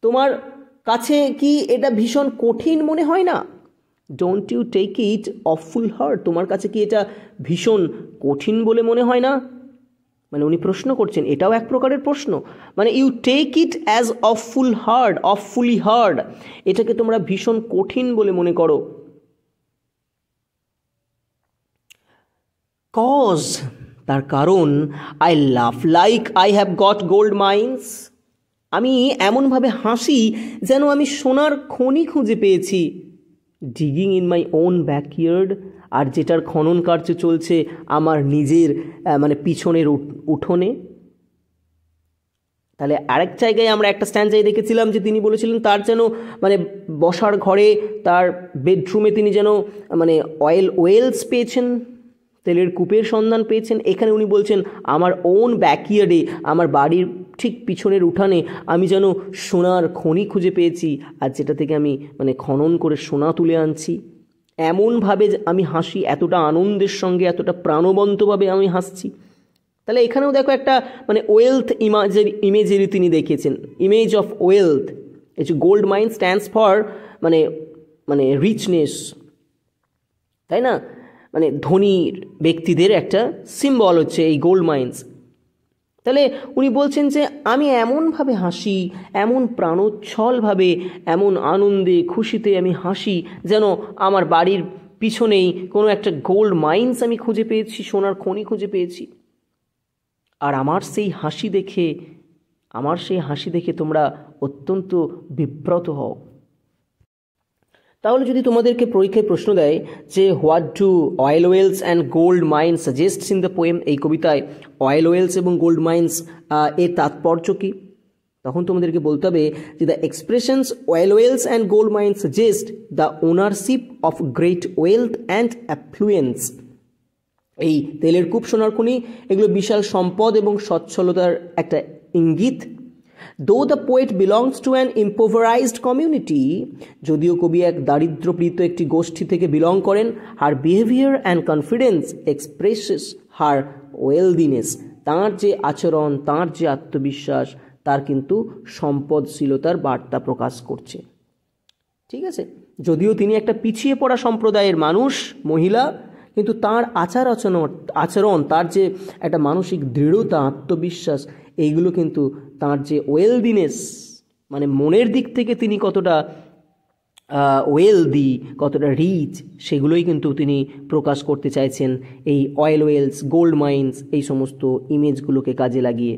তোমার কাছে কি এটা ভীষণ কঠিন মনে হয় না? Don't you take it awful hard, তোমার কাছে কি এটা ভীষণ কঠিন বলে মনে হয় না? মানে উনি প্রশ্ন করছেন, এটাও এক প্রকারের প্রশ্ন। মানে you take it as অফুলি hard, এটাকে তোমরা ভীষণ কঠিন বলে মনে করো। কজ, তার কারণ, I love like I have got gold mines, আমি এমনভাবে হাসি যেন আমি সোনার খনি খুঁজে পেয়েছি। Digging in my own backyard, আর যেটার খনন কার্য চলছে আমার নিজের মানে পিছনের উঠোনে। তাহলে আরেক জায়গায় আমরা একটা স্ট্যান্ডায় দেখেছিলাম যে তিনি বলেছিলেন তার যেন মানে বসার ঘরে, তার বেডরুমে তিনি যেন মানে ওয়েলস পেয়েছেন, তেলের কূপের সন্ধান পেয়েছেন। এখানে উনি বলছেন আমার ওন ব্যাকইয়ার্ডে, আমার বাড়ির ঠিক পিছনের উঠানে আমি যেন সোনার খনি খুঁজে পেয়েছি, আর যেটা থেকে আমি মানে খনন করে সোনা তুলে আনছি। এমনভাবে আমি হাসি, এতটা আনন্দের সঙ্গে, এতটা প্রাণবন্তভাবে আমি হাসছি। তাহলে এখানেও দেখো একটা মানে ওয়েলথ ইমেজেরি তিনি দেখিয়েছেন, ইমেজ অফ ওয়েলথ। এই যে গোল্ড মাইন স্ট্যান্ডস ফর মানে মানে রিচনেস, তাই না? মানে ধনীর ব্যক্তিদের একটা সিম্বল হচ্ছে এই গোল্ড মাইন্স। তাহলে উনি বলছেন যে আমি এমনভাবে হাসি, এমন প্রাণোচ্ছলভাবে, এমন আনন্দে খুশিতে আমি হাসি যেন আমার বাড়ির পিছনেই কোনো একটা গোল্ড মাইন্স আমি খুঁজে পেয়েছি, সোনার খনি খুঁজে পেয়েছি। আর আমার সেই হাসি দেখে তোমরা অত্যন্ত বিব্রত হও। তাহলে যদি তোমাদেরকে পরীক্ষায় প্রশ্ন দেয় যে what do oil wells and gold mines suggests in the poem, এই কবিতায় অয়েল ওয়েলস এবং গোল্ড মাইন্স এর তাৎপর্য কী, তখন তোমাদেরকে বলতে হবে যে the expressions oil wells and gold mines suggest the ownership of great wealth and affluence. এই তেলের কূপ, সোনার খনি, এগুলো বিশাল সম্পদ এবং সচ্ছলতার একটা ইঙ্গিত। Though the poet belongs to an impoverished community, যদিও কবি এক দারিদ্র্যপীড়িত একটি গোষ্ঠী থেকে বিলং করেন, her behavior and confidence expresses her wealthiness, তাঁর যে আচরণ, তাঁর যে আত্মবিশ্বাস, তার কিন্তু সম্পদশীলতার বার্তা প্রকাশ করছে। ঠিক আছে, যদিও তিনি একটা পিছিয়ে পড়া সম্প্রদায়ের মানুষ, মহিলা, কিন্তু তার আচরণ, তার যে একটা মানসিক দৃঢ়তা, আত্মবিশ্বাস, এইগুলো কিন্তু তার যে ওয়েলদিনেস, মানে মনের দিক থেকে তিনি কতটা ওয়েলদি, কতটা রিচ, সেগুলোই কিন্তু তিনি প্রকাশ করতে চাইছেন এই অয়েল ওয়েলস, গোল্ড মাইন্স, এই সমস্ত ইমেজগুলোকে কাজে লাগিয়ে।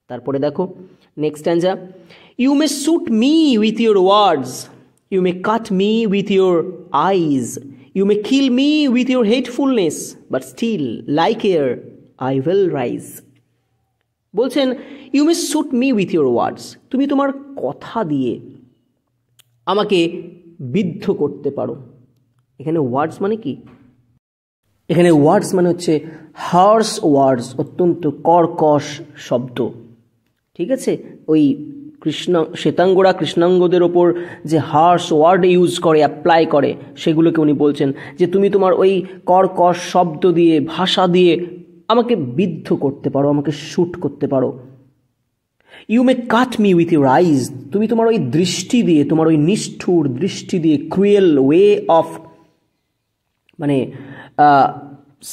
তারপরে দেখো next stanza, you may shoot me with your words, you may cut me with your eyes, you may kill me with your hatefulness, but still, like air, I will rise. বলছেন you may shoot me with your words, তুমি তোমার কথা দিয়ে আমাকে বিদ্ধ করতে পারো। এখানে ওয়ার্ডস মানে কি? এখানে ওয়ার্ডস মানে হচ্ছে হার্শ ওয়ার্ডস, অত্যন্ত কর্কশ শব্দ। ঠিক আছে, ওই শ্বেতাঙ্গরা কৃষ্ণাঙ্গদের ওপর যে হার্শ ওয়ার্ড ইউজ করে, অ্যাপ্লাই করে, সেগুলোকে উনি বলছেন যে তুমি তোমার ওই কর্কশ শব্দ দিয়ে, ভাষা দিয়ে আমাকে বিদ্ধ করতে পারো, আমাকে শ্যুট করতে পারো। You may cut me with your eyes, তুমি তোমার ওই দৃষ্টি দিয়ে, তোমার ওই নিষ্ঠুর দৃষ্টি দিয়ে, ক্রুয়েল ওয়ে অফ মানে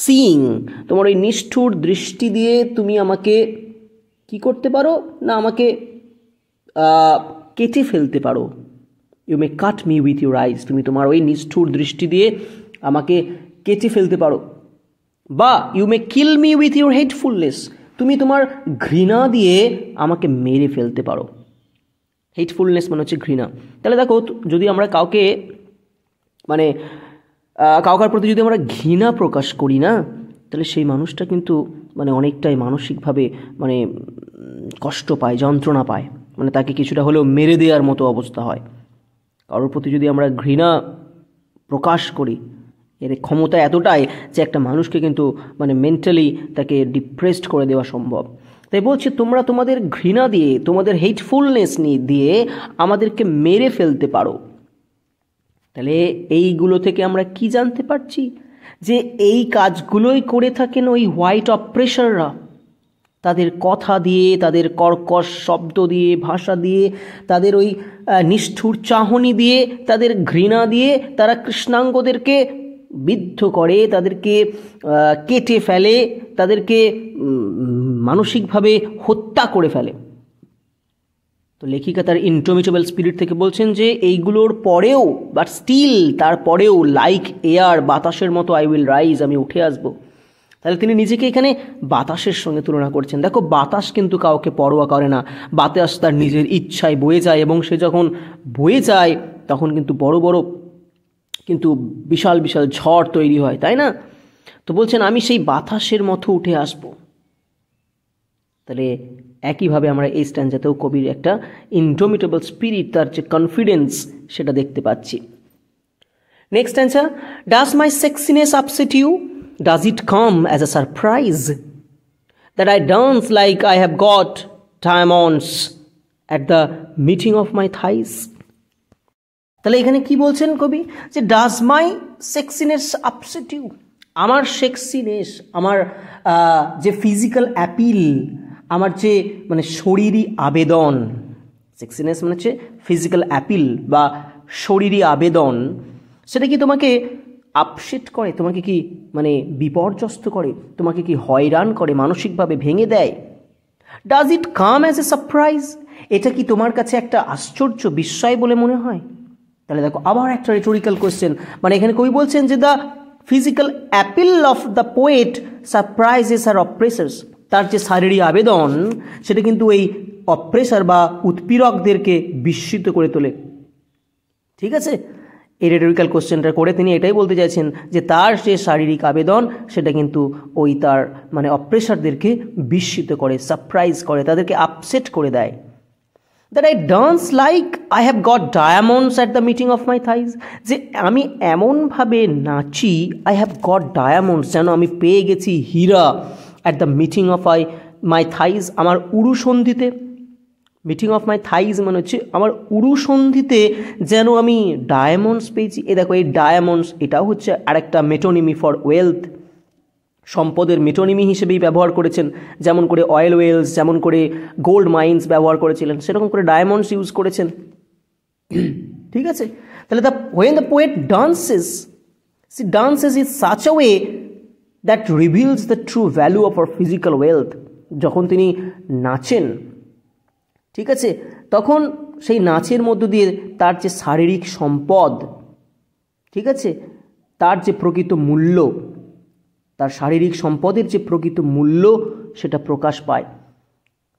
সিইং, তোমার ওই নিষ্ঠুর দৃষ্টি দিয়ে তুমি আমাকে কি করতে পারো না, আমাকে কেটে ফেলতে পারো। You may cut me with your eyes, তুমি তোমার ওই নিষ্ঠুর দৃষ্টি দিয়ে আমাকে কেটে ফেলতে পারো। বা you may kill me with your হেটফুলনেস, তুমি তোমার ঘৃণা দিয়ে আমাকে মেরে ফেলতে পারো। হেটফুলনেস মানে হচ্ছে ঘৃণা। তাহলে দেখো, যদি আমরা কাউকে মানে কাউকার প্রতি যদি আমরা ঘৃণা প্রকাশ করি না, তাহলে সেই মানুষটা কিন্তু মানে অনেকটাই মানসিকভাবে মানে কষ্ট পায়, যন্ত্রণা পায়, মানে তাকে কিছুটা হলেও মেরে দেওয়ার মতো অবস্থা হয়। কারোর প্রতি যদি আমরা ঘৃণা প্রকাশ করি, এর ক্ষমতা এতটাই যে একটা মানুষকে কিন্তু মানে মেন্টালি তাকে ডিপ্রেসড করে দেওয়া সম্ভব। তাই বলছে তোমরা তোমাদের ঘৃণা দিয়ে, তোমাদের হেটফুলনেস দিয়ে আমাদেরকে মেরে ফেলতে পারো। তাহলে এইগুলো থেকে আমরা কি জানতে পারছি? যে এই কাজগুলোই করে থাকেন ওই হোয়াইট অপ্রেশাররা। তাদের কথা দিয়ে, তাদের কর্কশ শব্দ দিয়ে, ভাষা দিয়ে, তাদের ওই নিষ্ঠুর চাহনি দিয়ে, তাদের ঘৃণা দিয়ে তারা কৃষ্ণাঙ্গদেরকে বিদ্ধ করে, তাদেরকে কেটে ফেলে, তাদেরকে মানসিকভাবে হত্যা করে ফেলে। তো লেখিকা তার ইনডোমিটেবল স্পিরিট থেকে বলছেন যে এইগুলোর পরেও, বাট স্টিল তারপরেও, লাইক এয়ার, বাতাসের মতো আই উইল রাইজ, আমি উঠে আসবো। তাহলে তিনি নিজেকে এখানে বাতাসের সঙ্গে তুলনা করছেন। দেখো, বাতাস কিন্তু কাউকে পরোয়া করে না, বাতাস তার নিজের ইচ্ছায় বয়ে যায়, এবং সে যখন বয়ে যায় তখন কিন্তু বড় বড় কিন্তু বিশাল বিশাল ঝড় তৈরি হয়, তাই না? তো বলছেন আমি সেই বাতাসের মতো উঠে আসব। তাহলে একইভাবে আমরা এই স্ট্যান্জাতেও কবির একটা ইনডোমিটেবল স্পিরিট, তার যে কনফিডেন্স, সেটা দেখতে পাচ্ছি। Next answer, does my সেক্সিনেস upset you? Does it come as a surprise that I dance like I have got diamonds at the meeting of my thighs? তাহলে এখানে কি বলছেন কবি? যে ডাজ মাই সেক্সিনেস আপসেট ইউ? আমার সেক্সিনেস, আমার যে ফিজিক্যাল অ্যাপিল, আমার যে মানে শরীরী আবেদন, সেক্সিনেস মানে হচ্ছে ফিজিক্যাল অ্যাপিল বা শরীরী আবেদন, সেটা কি তোমাকে আপসেট করে? তোমাকে কি মানে বিপর্যস্ত করে? তোমাকে কি হয়রান করে, মানসিকভাবে ভেঙে দেয়? Does it come as a surprise? এটা কি তোমার কাছে একটা আশ্চর্য বিস্ময় বলে মনে হয়? তাহলে দেখো, আবার একটা রিটোরিক্যাল কোয়েশ্চেন। মানে এখানে কবি বলছেন যে the physical appeal of the poet surprises আর অপ্রেসার্স। তার যে শারীরিক আবেদন, সেটা কিন্তু এই অপ্রেসার বা উৎপীড়কদেরকে বিস্মিত করে তোলে। ঠিক আছে, এই রেটোরিক্যাল কোশ্চেনটা করে তিনি এটাই বলতে চাইছেন যে তার যে শারীরিক আবেদন, সেটা কিন্তু ওই তার মানে অপ্রেসারদেরকে বিস্মিত করে, সারপ্রাইজ করে, তাদেরকে আপসেট করে দেয়। That I dance like I have got ডায়ামন্ডস at the meeting of my thighs, যে আমি এমনভাবে নাচি, আই হ্যাভ গট ডায়ামন্ডস, যেন আমি পেয়ে গেছি হীরা, at the meeting of my thighs, আমার উরুসন্ধিতে। মিটিং অফ মাই থাইজ মানে হচ্ছে আমার উরুসন্ধিতে যেন আমি ডায়মন্ডস পেয়েছি। এ দেখো, এই ডায়মন্ডস এটাও হচ্ছে আরেকটা মেটোনিমি ফর ওয়েলথ, সম্পদের মেটোনিমি হিসেবেই ব্যবহার করেছেন। যেমন করে অয়েল ওয়েলস, যেমন করে গোল্ড মাইন্স ব্যবহার করেছিলেন, সেরকম করে ডায়মন্ডস ইউজ করেছেন। ঠিক আছে, তাহলে when the poet dances, she dances in such a way that reveals the true value of our physical wealth. যখন তিনি নাচেন, ঠিক আছে, তখন সেই নাচের মধ্য দিয়ে তার যে শারীরিক সম্পদ, ঠিক আছে, তার যে প্রকৃত মূল্য, তার শারীরিক সম্পদের যে প্রকৃত মূল্য, সেটা প্রকাশ পায়।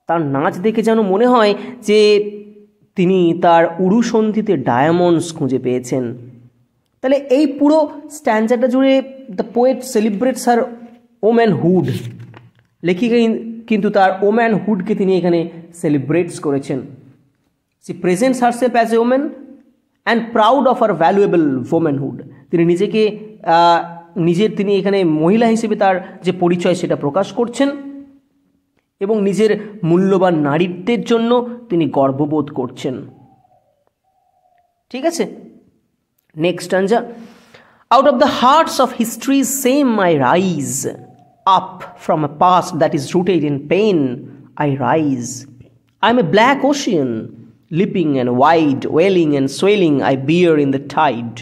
তার নাচ দেখে যেন মনে হয় যে তিনি তার উরুসন্ধিতে ডায়মন্ডস খুঁজে পেয়েছেন। তাহলে এই পুরো স্ট্যান্জাটা জুড়ে দ্য পোয়েট সেলিব্রেটস হার ওম্যানহুড। লেখিকা কিন্তু তার ওম্যানহুডকে তিনি এখানে সেলিব্রেটস করেছেন। C presents herself as a woman and proud of her valuable ওম্যানহুড। তিনি নিজেকে তিনি এখানে মহিলা হিসেবে তার যে পরিচয়, সেটা প্রকাশ করছেন, এবং নিজের মূল্যবান নারীত্বের জন্য তিনি গর্ববোধ করছেন। ঠিক আছে, next স্ট্যান্জা, out of the hertz of history same I rise, up from a past that is rooted in pain I rise. I am a black ocean, leaping and wide, wailing and swelling I bear in the tide.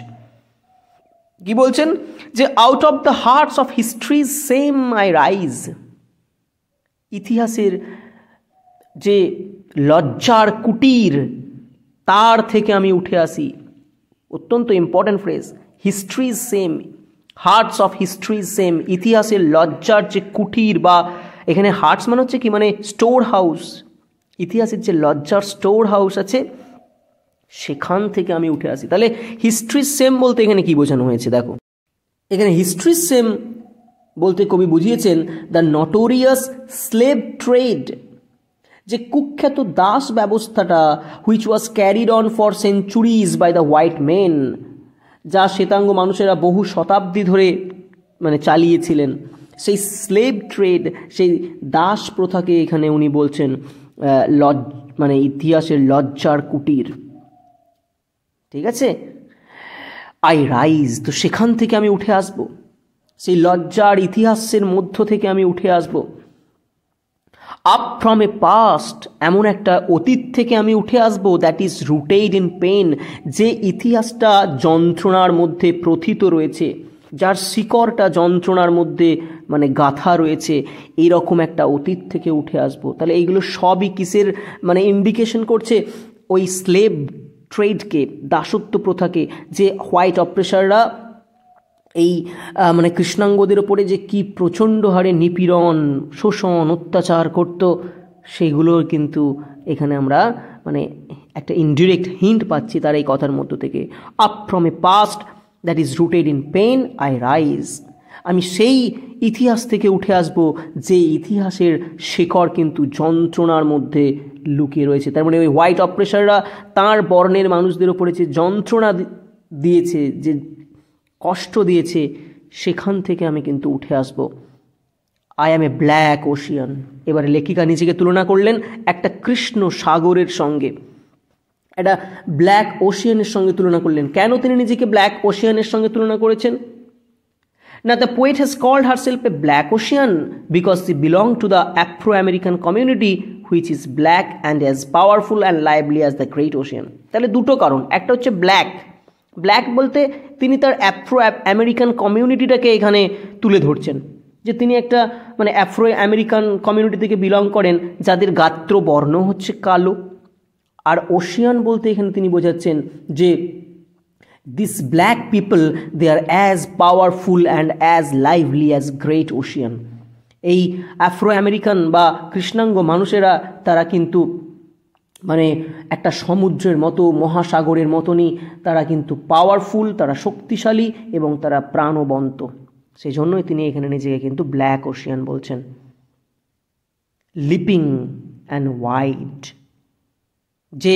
কি বলছেন? যে out of the hertz of history same I rise. ইতিহাসের যে লজ্জার কুটির, তার থেকে আমি উঠে আসি। অত্যন্ত important phrase, history shame, huts of history shame. ইতিহাসের লজ্জার যে কুটির, বা এখানে হার্টস মানে হচ্ছে কি, মানে স্টোর হাউস, ইতিহাসের যে লজ্জার স্টোর হাউস আছে, সেখান থেকে আমি উঠে আসি। তাহলে হিস্ট্রি সেম বলতে এখানে কি বোঝানো হয়েছে? দেখো, এখানে হিস্ট্রি সেম বলতে কবি বুঝিয়েছেন দ্য নটোরিয়াস স্লেভ ট্রেড, যে কুখ্যাত দাস ব্যবস্থাটা, which was carried on for centuries by the white men, যা শ্বেতাঙ্গ মানুষেরা বহু শতাব্দী ধরে মানে চালিয়েছিলেন, সেই স্লেভ ট্রেড, সেই দাস প্রথাকে এখানে উনি বলছেন মানে ইতিহাসের লজ্জার কুটির। ঠিক আছে, আই রাইজ, তো সেখান থেকে আমি উঠে আসব, সেই লজ্জার ইতিহাসের মধ্য থেকে আমি উঠে আসব। আপ ফ্রম এ পাস্ট, এমন একটা অতীত থেকে আমি উঠে আসব, that is rooted in pain, যে ইতিহাসটা যন্ত্রণার মধ্যে প্রথিত রয়েছে, যার শিকড়টা যন্ত্রণার মধ্যে মানে গাঁথা রয়েছে, এইরকম একটা অতীত থেকে উঠে আসব। তাহলে এইগুলো সবই কিসের মানে ইন্ডিকেশন করছে? ওই স্লেভ ট্রেডকে, দাসত্ব প্রথাকে, যে হোয়াইট অপ্রেসাররা এই মানে কৃষ্ণাঙ্গদের ওপরে যে কি প্রচণ্ড হারে নিপীড়ন, শোষণ, অত্যাচার করত, সেগুলোর কিন্তু এখানে আমরা মানে একটা ইনডিরেক্ট হিন্ট পাচ্ছি তার এই কথার মধ্য থেকে। Up from a past that is rooted in pain I rise, আমি সেই ইতিহাস থেকে উঠে আসব যে ইতিহাসের শেকড় কিন্তু যন্ত্রণার মধ্যে লুকিয়ে রয়েছে। তার মানে ওই হোয়াইট অপ্রেসাররা তাঁর বর্ণের মানুষদের ওপরে যে যন্ত্রণা দিয়েছে, যে কষ্ট দিয়েছে, সেখান থেকে আমি কিন্তু উঠে আসব। I am A black Ocean. এবারে লেখিকা নিজেকে তুলনা করলেন একটা কৃষ্ণ সাগরের সঙ্গে, একটা ব্ল্যাক ওশিয়ানের সঙ্গে তুলনা করলেন। কেন তিনি নিজেকে ব্ল্যাক ওশিয়ানের সঙ্গে তুলনা করেছেন? না, the poet has called herself a black ocean because she belong to the Afro American community which is black and as powerful and lively as the great ocean. তাহলে দুটো কারণ, একটা হচ্ছে ব্ল্যাক, ব্ল্যাক বলতে তিনি তার আফ্রো আমেরিকান কমিউনিটিটাকে এখানে তুলে ধরছেন, যে তিনি একটা মানে আফ্রো আমেরিকান কমিউনিটি থেকে বিলং করেন যাদের গাত্র বর্ণ হচ্ছে কালো। আর ওশিয়ান বলতে এখানে তিনি বোঝাচ্ছেন যে this black people they are as powerful and as lively as great ocean. এই আফ্রো আমেরিকান বা কৃষ্ণাঙ্গ মানুষেরা তারা কিন্তু মানে একটা সমুদ্রের মতো, মহাসাগরের মতনই তারা কিন্তু পাওয়ারফুল, তারা শক্তিশালী এবং তারা প্রাণবন্ত। সেই জন্যই তিনি এখানে নিজেকে কিন্তু ব্ল্যাক ওশিয়ান বলছেন। লিপিং অ্যান্ড ওয়াইড, যে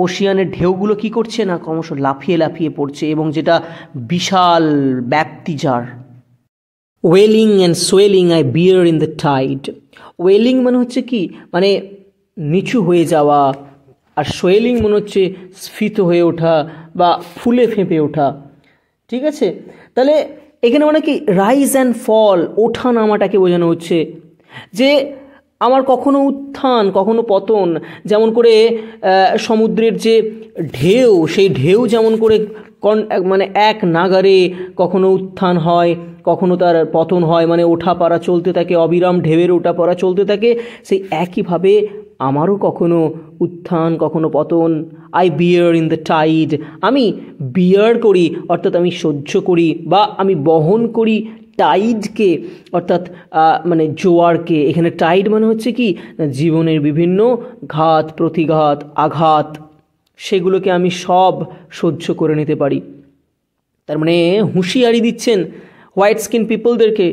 ওশিয়ানের ঢেউগুলো কি করছে না, ক্রমশ লাফিয়ে লাফিয়ে পড়ছে এবং যেটা বিশাল ব্যাপ্তি যার। Welling and swelling I bear in the tide. Welling মানে হচ্ছে কি, মানে নিচু হয়ে যাওয়া, আর সোয়েলিং মনে হচ্ছে স্ফীত হয়ে ওঠা বা ফুলে ফেঁপে ওঠা। ঠিক আছে, তাহলে এখানে মানে কি রাইজ অ্যান্ড ফল, ওঠা নামাটাকে বোঝানো হচ্ছে, যে আমার কখনো উত্থান কখনো পতন, যেমন করে সমুদ্রের যে ঢেউ, সেই ঢেউ যেমন করে মানে এক নাগারে কখনো উত্থান হয় কখনো তার পতন হয়, মানে ওঠা পাড়া চলতে থাকে, অবিরাম ঢেউয়ের ওঠা পাড়া চলতে থাকে, সেই একইভাবে আমারও কখনো উত্থান কখনো পতন। I bear in the tide, আমি বিয়ার করি অর্থাৎ আমি সহ্য করি বা আমি বহন করি টাইডকে, অর্থাৎ মানে জোয়ারকে। এখানে টাইড মানে হচ্ছে কি, জীবনের বিভিন্ন ঘাত প্রতিঘাত আঘাত, সেগুলোকে আমি সব সহ্য করে নিতে পারি। তার মানে হুঁশিয়ারি দিচ্ছেন হোয়াইট স্কিন পিপলদেরকে,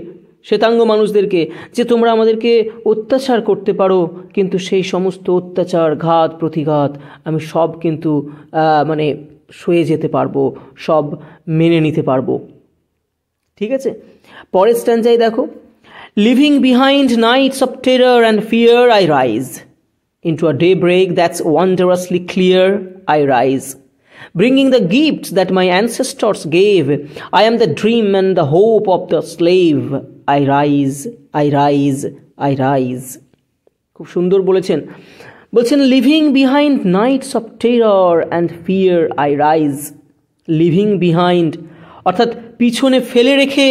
শ্বেতাঙ্গ মানুষদেরকে, যে তোমরা আমাদেরকে অত্যাচার করতে পারো, কিন্তু সেই সমস্ত অত্যাচার ঘাত প্রতিঘাত আমি সব কিন্তু মানে সয়ে যেতে পারবো, সব মেনে নিতে পারবো। ঠিক আছে, পরের স্ট্যান্জায় দেখো, living behind nights of terror and fear I rise, into a day break that's ওয়ান্ডারাসলি clear I rise, bringing the gifts that my ancestors gave. I am the dream and the hope of the slave. I rise, I rise, I rise. খুব সুন্দর বলেছেন, বলছেন leaving behind nights of terror and fear I rise. Leaving behind অর্থাৎ পিছনে ফেলে রেখে,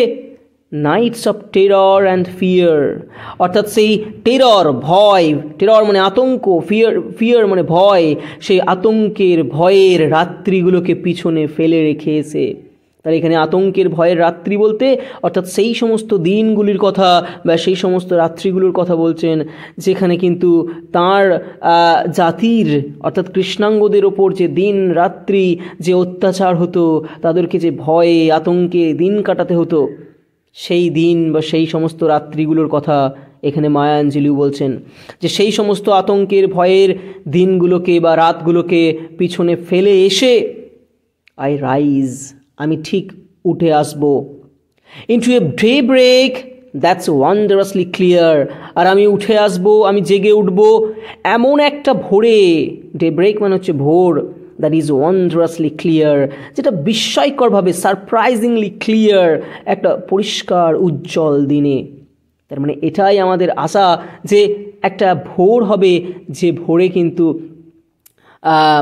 nights of terror and fear অর্থাৎ সেই টেরর ভয়, টেরর মানে আতঙ্ক, ফিয়ার মানে ভয়, সেই আতঙ্কের ভয়ের রাত্রিগুলোকে পিছনে ফেলে রেখে এসে। তাহলে এখানে আতঙ্কের ভয়ের রাত্রি বলতে অর্থাৎ সেই সমস্ত দিনগুলির কথা বা সেই সমস্ত রাত্রিগুলোর কথা বলছেন যেখানে কিন্তু তাঁর জাতির অর্থাৎ কৃষ্ণাঙ্গদের ওপর যে দিন রাত্রি যে অত্যাচার হতো, তাদেরকে যে ভয়ে আতঙ্কে দিন কাটাতে হতো, সেই দিন বা সেই সমস্ত রাত্রিগুলোর কথা এখানে মায়া আঞ্জেলিও বলছেন, যে সেই সমস্ত আতঙ্কের ভয়ের দিনগুলোকে বা রাতগুলোকে পিছনে ফেলে এসে আই রাইজ, আমি ঠিক উঠে আসব। Into a day break that's ওয়ান্ডারাসলি clear. আর আমি উঠে আসবো, আমি জেগে উঠবো এমন একটা ভোরে, ডে ব্রেক মানে হচ্ছে ভোর, দ্যাট ইজ ওয়ান্ডারাসলি ক্লিয়ার, যেটা বিস্ময়করভাবে সারপ্রাইজিংলি ক্লিয়ার, একটা পরিষ্কার উজ্জ্বল দিনে। তার মানে এটাই আমাদের আশা যে একটা ভোর হবে, যে ভোরে কিন্তু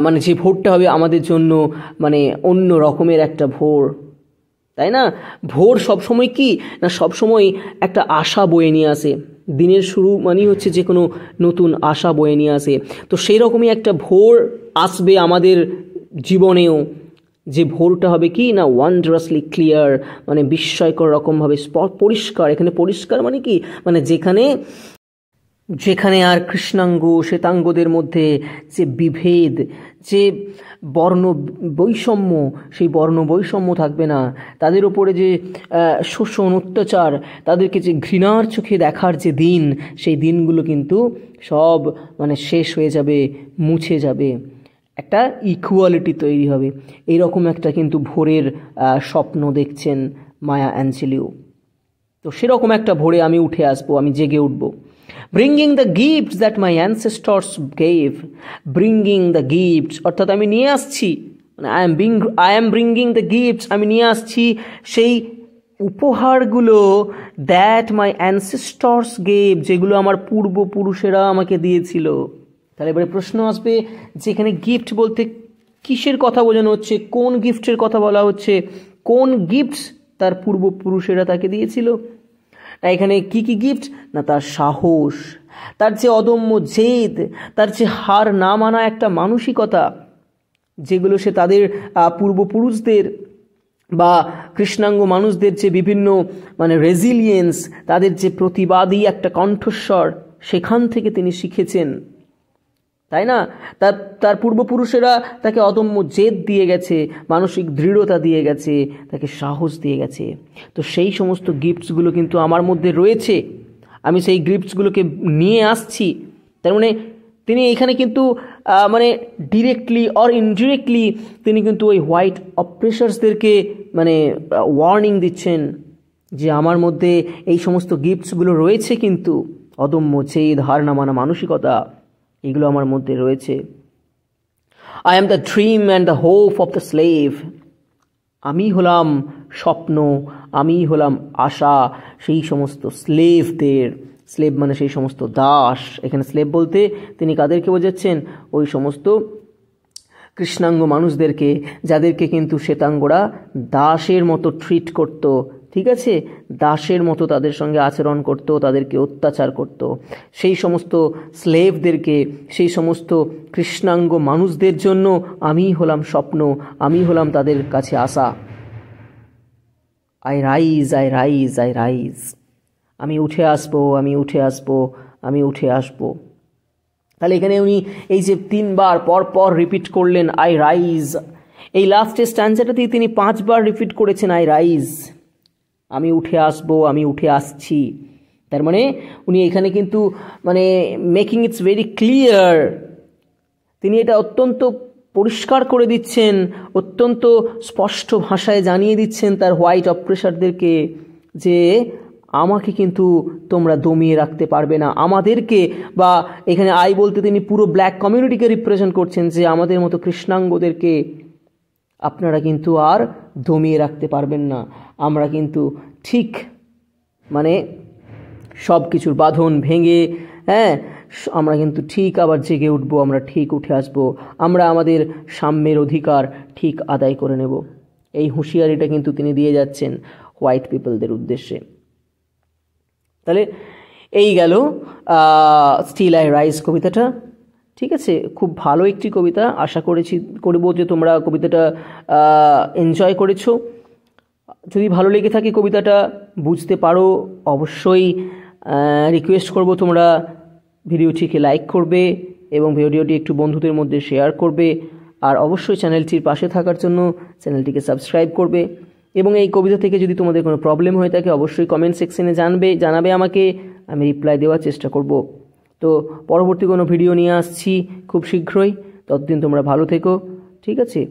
মানে যে ভোরটা হবে আমাদের জন্য মানে অন্য রকমের একটা ভোর, তাই না? ভোর সবসময় কি না, সবসময় একটা আশা বয়ে নিয়ে আসে। দিনের শুরু মানেই হচ্ছে যে কোনো নতুন আশা বয়ে নিয়ে আসে। তো সেই রকমই একটা ভোর আসবে আমাদের জীবনেও, যে ভোরটা হবে কি না ওয়ান্ডারাসলি ক্লিয়ার, মানে বিস্ময়কর রকমভাবে পরিষ্কার। এখানে পরিষ্কার মানে কি, মানে যেখানে আর কৃষ্ণাঙ্গ শ্বেতাঙ্গদের মধ্যে যে বিভেদ, যে বর্ণ বৈষম্য, সেই বর্ণ বৈষম্য থাকবে না। তাদের ওপরে যে শোষণ, অত্যাচার, তাদেরকে যে ঘৃণার চোখে দেখার যে দিন, সেই দিনগুলো কিন্তু সব মানে শেষ হয়ে যাবে, মুছে যাবে। একটা ইকুয়ালিটি তৈরি হবে। এইরকম একটা কিন্তু ভোরের স্বপ্ন দেখছেন মায়া অ্যাঞ্জেলিও। তো সেরকম একটা ভোরে আমি উঠে আসবো, আমি জেগে উঠবো। Bringing the gifts that my ancestors gave, bringing the gifts অর্থাৎ আমি নিয়ে আসছি, I am bringing the gifts, আমি নিয়ে আসছি সেই উপহারগুলো that my ancestors gave, যেগুলো আমার পূর্বপুরুষেরা আমাকে দিয়েছিল। তাহলে এবারে প্রশ্ন আসবে যে এখানে গিফট বলতে কিসের কথা বোঝানো হচ্ছে, কোন গিফটের কথা বলা হচ্ছে, কোন গিফটস তার পূর্বপুরুষেরা তাকে দিয়েছিল। এখানে কি কি গিফট না, তার সাহস, তার যে অদম্য জেদ, তার যে হার না মানা একটা মানসিকতা, যেগুলো সে তাদের পূর্বপুরুষদের বা কৃষ্ণাঙ্গ মানুষদের যে বিভিন্ন মানে রেজিলিয়েন্স, তাদের যে প্রতিবাদী একটা কণ্ঠস্বর, সেখান থেকে তিনি শিখেছেন, তাই না? তার পূর্বপুরুষেরা তাকে অদম্য জেদ দিয়ে গেছে, মানসিক দৃঢ়তা দিয়ে গেছে, তাকে সাহস দিয়ে গেছে। তো সেই সমস্ত গিফটসগুলো কিন্তু আমার মধ্যে রয়েছে, আমি সেই গিফটসগুলোকে নিয়ে আসছি। তার মানে তিনি এখানে কিন্তু মানে ডিরেক্টলি অর ইনডিরেক্টলি তিনি কিন্তু ওই হোয়াইট অপ্রেসার্সদেরকে মানে ওয়ার্নিং দিচ্ছেন যে আমার মধ্যে এই সমস্ত গিফটসগুলো রয়েছে, কিন্তু অদম্য জেদ, হার না মানা মানসিকতা, এগুলো আমার মধ্যে রয়েছে। I am the dream and the hope of the slave, আমি হলাম স্বপ্ন, আমি হলাম আশা সেই সমস্ত স্লেভদের। স্লেভ মানে সেই সমস্ত দাস। এখানে স্লেভ বলতে তিনি কাদেরকে বোঝাচ্ছেন, ওই সমস্ত কৃষ্ণাঙ্গ মানুষদেরকে, যাদেরকে কিন্তু শ্বেতাঙ্গরা দাসের মতো ট্রিট করত, ঠিক আছে, দাসের মতো তাদের সঙ্গে আচরণ করত, তাদেরকে অত্যাচার করত। সেই সমস্ত স্লেভদেরকে, সেই সমস্ত কৃষ্ণাঙ্গ মানুষদের জন্য আমি হলাম স্বপ্ন, আমি হলাম তাদের কাছে আশা। I rise, I rise, I rise, আমি উঠে আসবো, আমি উঠে আসবো, আমি উঠে আসবো। তাহলে এখানে উনি এই যে 3 বার পর পর রিপিট করলেন আই রাইজ, এই লাস্টের স্ট্যান্জাটাতেই তিনি 5 বার রিপিট করেছেন আই রাইজ, আমি উঠে আসবো, আমি উঠে আসছি। তার মানে উনি এখানে কিন্তু মানে মেকিং ইটস ভেরি ক্লিয়ার, তিনি এটা অত্যন্ত পরিষ্কার করে দিচ্ছেন, অত্যন্ত স্পষ্ট ভাষায় জানিয়ে দিচ্ছেন তার হোয়াইট অপ্রেসারদেরকে যে আমাকে কিন্তু তোমরা দমিয়ে রাখতে পারবে না, আমাদেরকে, বা এখানে আই বলতে তিনি পুরো ব্ল্যাক কমিউনিটিকে রিপ্রেজেন্ট করছেন, যে আমাদের মতো কৃষ্ণাঙ্গদেরকে আপনারা কিন্তু আর দমিয়ে রাখতে পারবেন না। আমরা কিন্তু ঠিক মানে সব কিছুর বাঁধন ভেঙে, হ্যাঁ, আমরা কিন্তু ঠিক আবার জেগে উঠবো, আমরা ঠিক উঠে আসবো, আমরা আমাদের সাম্যের অধিকার ঠিক আদায় করে নেব। এই হুঁশিয়ারিটা কিন্তু তিনি দিয়ে যাচ্ছেন হোয়াইট পিপলদের উদ্দেশ্যে। তাহলে এই গেল স্টিল আই রাইজ কবিতাটা, ঠিক আছে, খুব ভালো একটি কবিতা। আশা করব যে তোমরা কবিতাটা এনজয় করেছো। যদি ভালো লেগে থাকে, কবিতাটা বুঝতে পারো, অবশ্যই রিকোয়েস্ট করব তোমরা ভিডিওটিকে লাইক করবে এবং ভিডিওটি একটু বন্ধুদের মধ্যে শেয়ার করবে, আর অবশ্যই চ্যানেলটির পাশে থাকার জন্য চ্যানেলটিকে সাবস্ক্রাইব করবে। এবং এই কবিতা থেকে যদি তোমাদের কোনো প্রবলেম হয়ে থাকে, অবশ্যই কমেন্ট সেকশনে জানাবে আমাকে, আমি রিপ্লাই দেওয়ার চেষ্টা করব। তো পরবর্তী কোনো ভিডিও নিয়ে আসছি খুব শীঘ্রই, ততদিন তোমরা ভালো থেকো, ঠিক আছে।